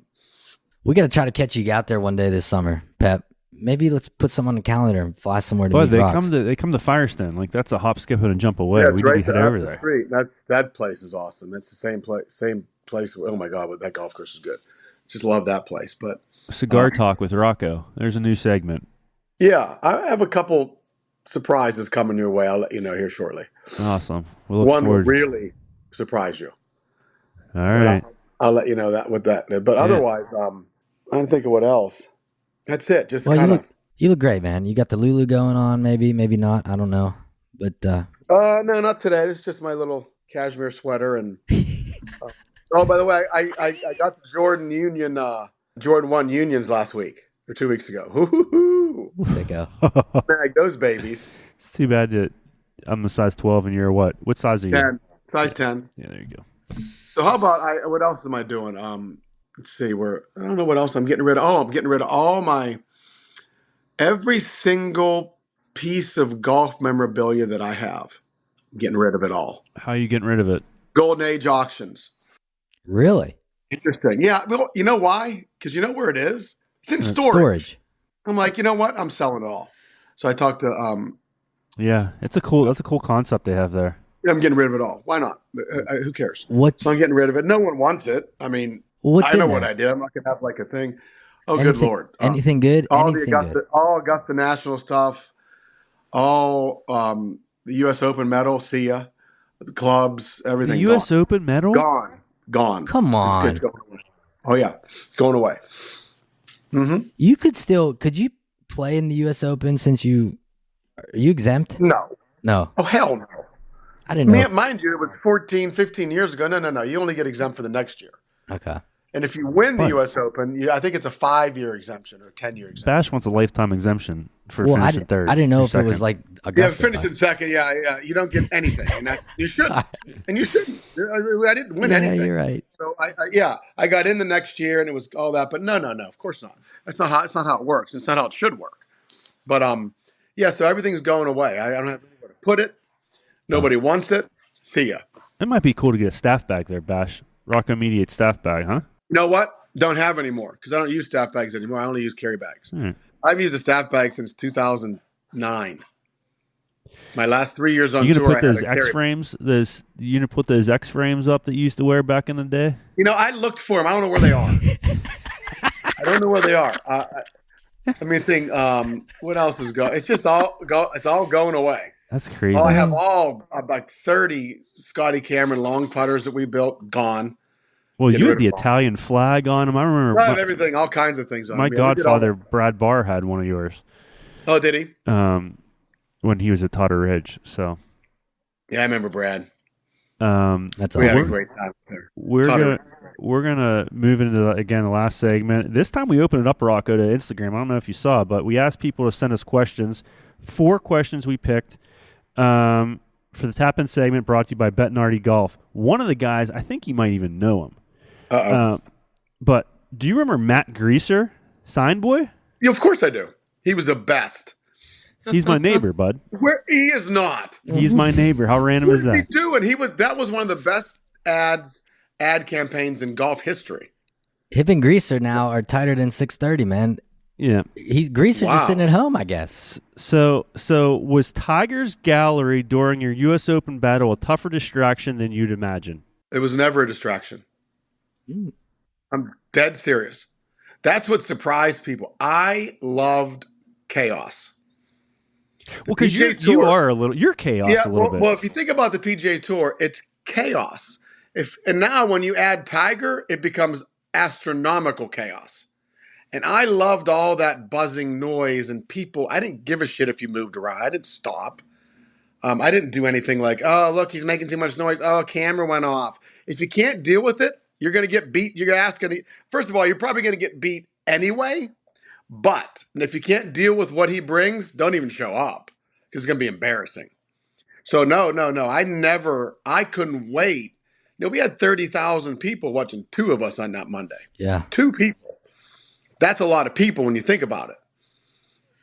We got to try to catch you out there one day this summer, Pep. Maybe let's put some on the calendar and fly somewhere to meet Rocks. They come to Firestone. Like, that's a hop, skip, and a jump away. Yeah, we need to head over there. Street. That place is awesome. It's the same place. Oh my God, but that golf course is good. Just love that place. But Cigar Talk with Rocco. There's a new segment. Yeah, I have a couple surprises coming your way. I'll let you know here shortly. Awesome. One will really surprise you. All right. I'll let you know that with that. But otherwise, I don't think of what else. That's it. Just kind of. You look great, man. You got the Lulu going on, maybe not. I don't know. But no, not today. It's just my little cashmere sweater. And oh, by the way, I got the Jordan 1 Unions last week or 2 weeks ago. Sicko. Snag those babies. It's too bad that I'm a size 12 and you're what? What size are you? 10. Size 10. Yeah, there you go. So how about what else am I doing? Let's see. I don't know what else I'm getting rid of. Oh, I'm getting rid of every single piece of golf memorabilia that I have. I'm getting rid of it all. How are you getting rid of it? Golden Age auctions. Really? Interesting. Yeah. Well, you know why? Because you know where it is? It's in storage. I'm like, you know what? I'm selling it all. So I talked to Yeah, that's a cool concept they have there. I'm getting rid of it all. Why not? Who cares? What's So I'm getting rid of it. No one wants it. I mean, what's I know in what there? I did. I'm not going to have like a thing. Oh, Anything, good Lord. anything good? All Anything good? all Augusta National stuff, all the U.S. Open medal, see ya, clubs, everything The U.S. gone. Open medal? Gone. Come on. It's going away. Oh, yeah. It's going away. Mm-hmm. You could you play in the U.S. Open since are you exempt? No. Oh, hell no. I didn't know. Mind you, it was 14, 15 years ago. No. You only get exempt for the next year. Okay. And if you win the U.S. Open, I think it's a 5-year exemption or a 10-year exemption. Bash wants a lifetime exemption for finishing third. I didn't know if second. it was like Augusta. Yeah, finishing second. Yeah. You don't get anything, and you shouldn't. And you shouldn't. I didn't win anything. Yeah, you're right. So I got in the next year, and it was all that. But no, of course not. That's not how. It's not how it works. It's not how it should work. But so everything's going away. I don't have anywhere to put it. Nobody wants it. See ya. It might be cool to get a staff bag there, Bash. Rocco Mediate staff bag, huh? You know what? Don't have anymore because I don't use staff bags anymore. I only use carry bags. Right. I've used a staff bag since 2009. My last 3 years on You tour, gonna put I had those a carry X frames? You gonna put those X frames up that you used to wear back in the day? You know, I looked for them. I don't know where they are. I don't know where they are. Let me think. What else is going? It's just it's all going away. That's crazy. I have like 30 Scotty Cameron long putters that we built gone. Well, you had the Italian flag on them. I remember. I have everything, all kinds of things on my them. godfather, Brad Barr, had one of yours. Oh, did he? When he was at Totter Ridge. So. Yeah, I remember Brad. That's we had a great time there. We're gonna move into the last segment. This time we open it up, Rocco, to Instagram. I don't know if you saw, but we asked people to send us questions. 4 questions we picked for the Tap In segment, brought to you by Bettinardi Golf. One of the guys, I think you might even know him. But do you remember Matt Greaser, Sign Boy? Yeah, of course I do. He was the best. He's my neighbor, bud. Where he is not. He's my neighbor. How random is that? What is he doing? That was one of the best ad campaigns in golf history. Hip and Greaser now are tighter than 630, man. Yeah. Greaser's just sitting at home, I guess. So was Tiger's gallery during your U.S. Open battle a tougher distraction than you'd imagine? It was never a distraction. I'm dead serious. That's what surprised people. I loved chaos. Well, because you're chaos a little bit. Well, if you think about the PGA Tour, it's chaos. And now when you add Tiger, it becomes astronomical chaos. And I loved all that buzzing noise and people. I didn't give a shit if you moved around. I didn't stop. I didn't do anything like, oh, look, he's making too much noise. Oh, camera went off. If you can't deal with it, you're going to get beat. First of all, you're probably going to get beat anyway. But if you can't deal with what he brings, don't even show up because it's going to be embarrassing. So no. I couldn't wait. We had 30,000 people watching 2 of us on that Monday. Yeah. 2 people. That's a lot of people when you think about it.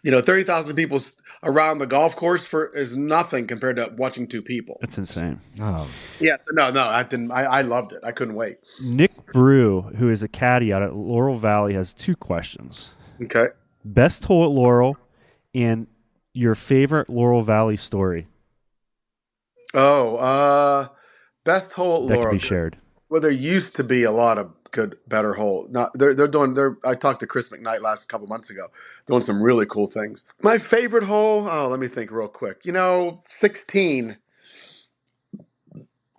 30,000 people around the golf course is nothing compared to watching 2 people. That's insane. Oh. Yeah. So no, I didn't. I loved it. I couldn't wait. Nick Brew, who is a caddy out at Laurel Valley, has 2 questions. Okay. Best hole at Laurel and your favorite Laurel Valley story. Best hole at Laurel. That can be shared. Well, there used to be a lot of better hole. Now I talked to Chris McKnight a couple months ago, doing some really cool things. My favorite hole. Oh, let me think real quick. 16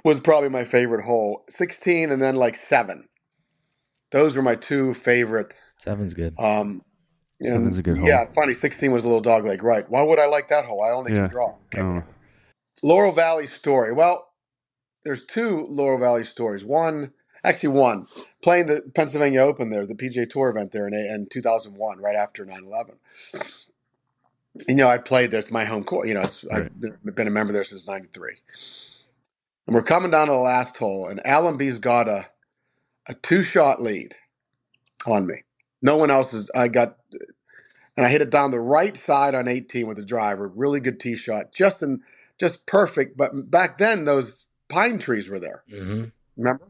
was probably my favorite hole. 16 and then 7. Those were my 2 favorites. 7's good. 7's a good hole. Yeah, it's funny. 16 was a little dogleg, right? Why would I like that hole? I only can draw. Okay. Laurel Valley story. Well, there's 2 Laurel Valley stories. One, playing the Pennsylvania Open there, the PGA Tour event there in 2001, right after 9/11. I played there. It's my home court. I've been a member there since '93. And we're coming down to the last hole, and Alan B's got a 2-shot lead on me. No one else is. And I hit it down the right side on 18 with the driver. Really good tee shot, just perfect. But back then, those pine trees were there. Mm-hmm. Remember?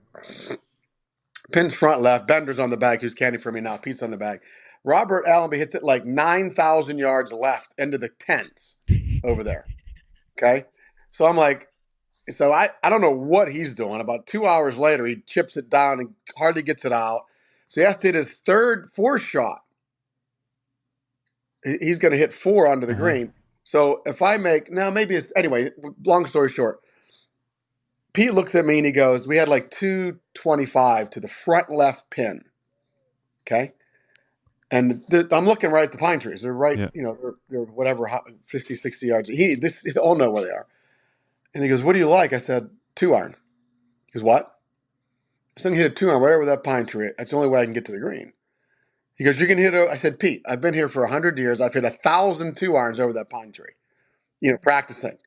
Pin's front left. Bender's on the bag, who's caddy for me now. Pete's on the bag. Robert Allenby hits it like 9,000 yards left into the tents over there. Okay? So I'm like, so I don't know what he's doing. About 2 hours later, he chips it down and hardly gets it out. So he has to hit his fourth shot. He's going to hit 4 onto the green. So if I make, now maybe it's, anyway, long story short, Pete looks at me and he goes, we had like 225 to the front left pin. Okay? And I'm looking right at the pine trees. They're right, they're whatever, 50, 60 yards. They all know where they are. And he goes, what do you like? I said, 2-iron. He goes, what? I said, hit a 2-iron right over that pine tree. That's the only way I can get to the green. He goes, you can hit I said, Pete, I've been here for 100 years. I've hit 1,000 2-irons over that pine tree, practicing.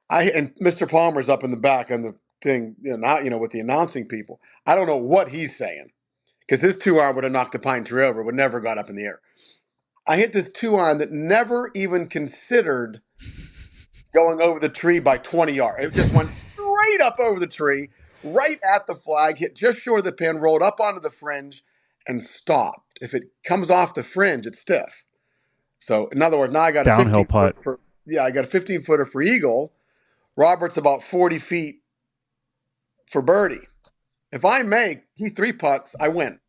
And Mr. Palmer's up in the back on the thing, with the announcing people. I don't know what he's saying because his 2-iron would have knocked the pine tree over, would never got up in the air. I hit this 2-iron that never even considered going over the tree by 20 yards. It just went straight up over the tree, right at the flag, hit just short of the pin, rolled up onto the fringe, and stopped. If it comes off the fringe, it's stiff. So, in other words, now I got downhill a 15 putt. I got a 15-footer for eagle. Robert's about 40 feet for birdie. If I make, he 3-putts, I win.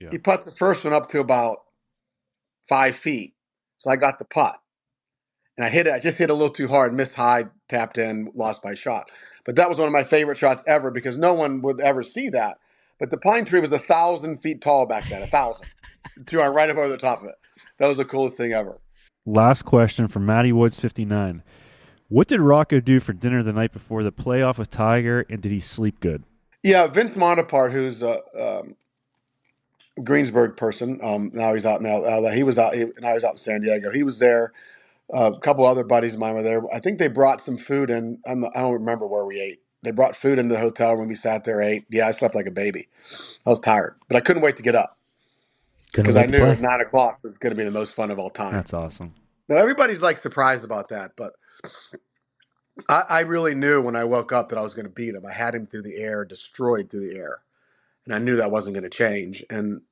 Yeah. He putts the first one up to about 5 feet. So I got the putt. And I just hit a little too hard, missed high, tapped in, lost my shot. But that was one of my favorite shots ever because no one would ever see that. But the pine tree was 1,000 feet tall back then, 1,000. 2-iron right up over the top of it. That was the coolest thing ever. Last question from Matty Woods 59. What did Rocco do for dinner the night before the playoff with Tiger, and did he sleep good? Yeah, Vince Montapart, who's a Greensburg person, now he's out in LA. He was out in San Diego. He was there. A couple other buddies of mine were there. I think they brought some food in. I don't remember where we ate. They brought food into the hotel when we sat there, ate. Yeah, I slept like a baby. I was tired, but I couldn't wait to get up because I knew at 9 o'clock it was going to be the most fun of all time. That's awesome. Now, everybody's like surprised about that, but I really knew when I woke up that I was going to beat him. I had him through the air, destroyed through the air, and I knew that wasn't going to change. And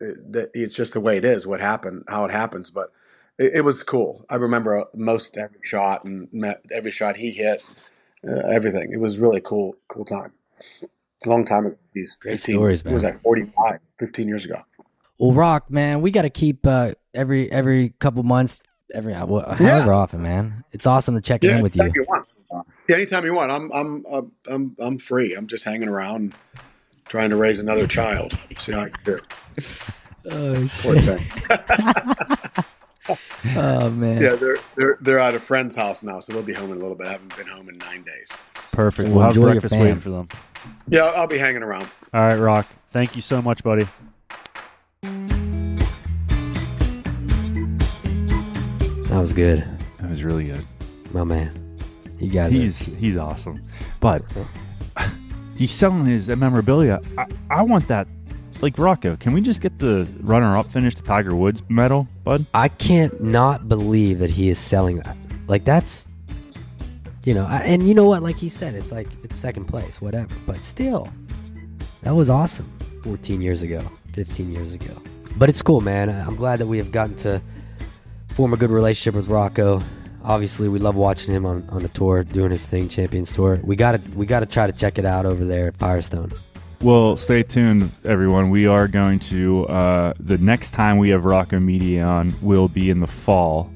it's just the way it is, how it happens. But it was cool. I remember most every shot and every shot he hit, everything. It was really cool time. A long time ago. Great stories, man. It was like 15 years ago. Well, Rock, man, we got to keep every couple months, however often, man. It's awesome to check in with you. Anytime you want. I'm free. I'm just hanging around trying to raise another child. See how I can do. Oh, shit. Oh, man. Yeah, they're at a friend's house now, so they'll be home in a little bit. I haven't been home in 9 days. Perfect. So we'll have enjoy breakfast waiting for them. Yeah, I'll be hanging around. All right, Rock. Thank you so much, buddy. That was good. That was really good. My man. You guys he's awesome. But he's selling his memorabilia. I want that. Like, Rocco, can we just get the runner-up finish to Tiger Woods medal, bud? I can't not believe that he is selling that. Like, that's, and you know what? Like he said, it's second place, whatever. But still, that was awesome 14 years ago, 15 years ago. But it's cool, man. I'm glad that we have gotten to form a good relationship with Rocco. Obviously, we love watching him on the tour, doing his thing, Champions Tour. We gotta try to check it out over there at Firestone. Well, stay tuned, everyone. We are going to, the next time we have Rocco Mediate on will be in the fall.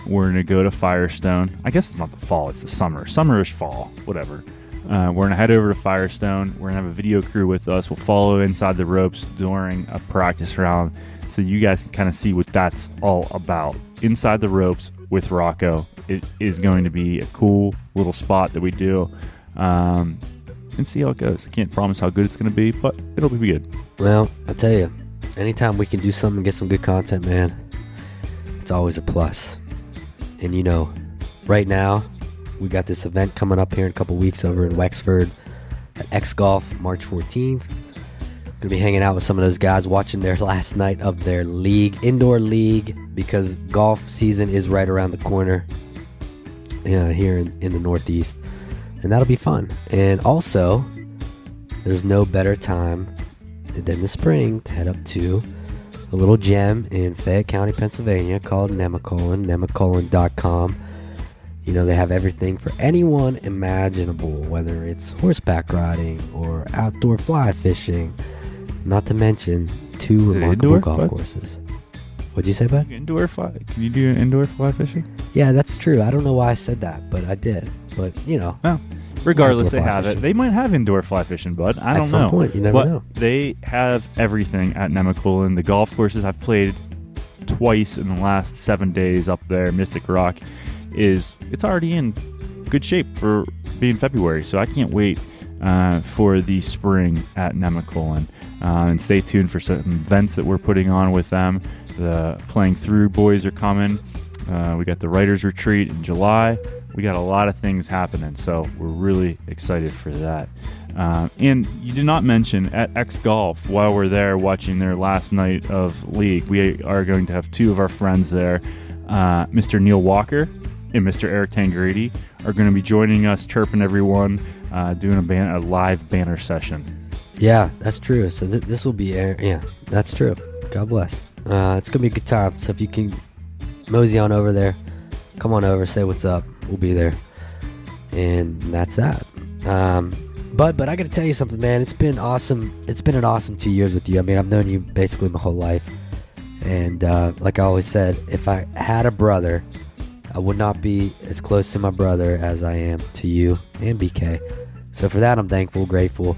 We're going to go to Firestone. I guess it's not the fall, it's the summer. Summer-ish fall, whatever. We're going to head over to Firestone. We're going to have a video crew with us. We'll follow inside the ropes during a practice round so you guys can kind of see what that's all about. Inside the ropes with Rocco. It is going to be a cool little spot that we do. And see how it goes. I can't promise how good it's going to be, but it'll be good. Well, I tell you, anytime we can do something and get some good content, man, it's always a plus. And right now, we got this event coming up here in a couple weeks over in Wexford at X Golf, March 14th. Gonna be hanging out with some of those guys, watching their last night of their indoor league, because golf season is right around the corner here in the Northeast. And that'll be fun. And also, there's no better time than the spring to head up to a little gem in Fayette County, Pennsylvania called Nemacolin, nemacolin.com. You know, they have everything for anyone imaginable, whether it's horseback riding or outdoor fly fishing, not to mention 2 remarkable golf courses. What'd you say, bud? Indoor fly? Can you do indoor fly fishing? Yeah, that's true. I don't know why I said that, but I did. But, you know. Well, regardless, they have it. They might have indoor fly fishing, bud. I don't know. At some point, you never know. They have everything at Nemacolin. The golf courses I've played twice in the last 7 days up there, Mystic Rock, it's already in good shape for being February. So I can't wait for the spring at Nemacolin. And stay tuned for some events that we're putting on with them. The Playing Through boys are coming. We got the Writers Retreat in July. We got a lot of things happening, so we're really excited for that. And you did not mention at X Golf, while we're there watching their last night of league, we are going to have 2 of our friends there. Mr. Neil Walker and Mr. Eric Tangradi are going to be joining us, chirping everyone, doing a live banter session. Yeah, that's true. So this will be yeah, that's true. God bless. It's gonna be a good time. So if you can mosey on over there, come on over, say what's up. We'll be there, and that's that. But I gotta tell you something, man. It's been awesome. It's been an awesome 2 years with you. I mean, I've known you basically my whole life, and like I always said, if I had a brother, I would not be as close to my brother as I am to you and BK. So for that, I'm thankful, grateful,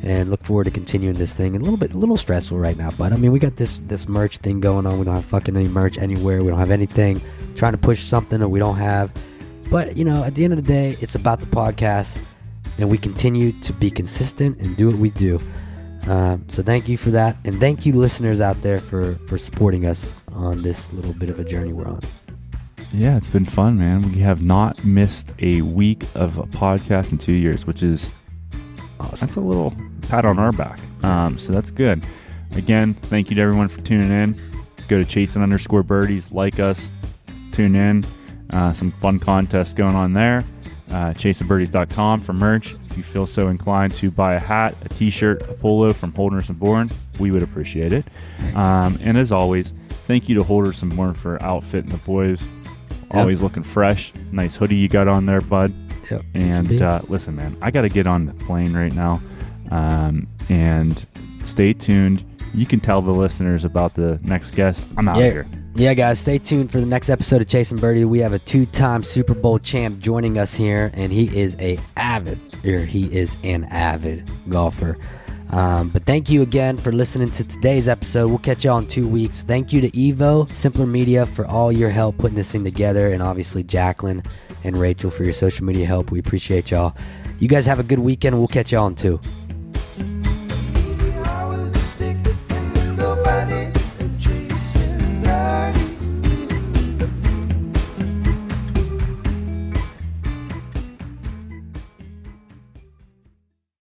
and look forward to continuing this thing. A little stressful right now, but I mean, we got this merch thing going on. We don't have fucking any merch anywhere. We don't have anything. Trying to push something that we don't have. But, you know, at the end of the day, it's about the podcast, and we continue to be consistent and do what we do. So thank you for that, and thank you listeners out there for supporting us on this little bit of a journey we're on. Yeah, it's been fun, man. We have not missed a week of a podcast in 2 years, which is awesome. That's a little pat on our back. So that's good. Again, thank you to everyone for tuning in. Go to Chasin_Birdies, like us, tune in. Some fun contests going on there. ChasinBirdies.com for merch. If you feel so inclined to buy a hat, a t-shirt, a polo from Holderness and Bourne, we would appreciate it. And as always, thank you to Holderness and Bourne for outfitting the boys. Always looking fresh. Nice hoodie you got on there, bud. Yep. And listen, man, I got to get on the plane right now. And stay tuned. You can tell the listeners about the next guest. I'm out of here. Yeah, guys, stay tuned for the next episode of Chasin Birdie. We have a 2-time Super Bowl champ joining us here, and he is an avid golfer. But thank you again for listening to today's episode. We'll catch y'all in 2 weeks. Thank you to Evo, Simpler Media, for all your help putting this thing together, and obviously Jacqueline and Rachel for your social media help. We appreciate y'all. You guys have a good weekend. We'll catch y'all in 2.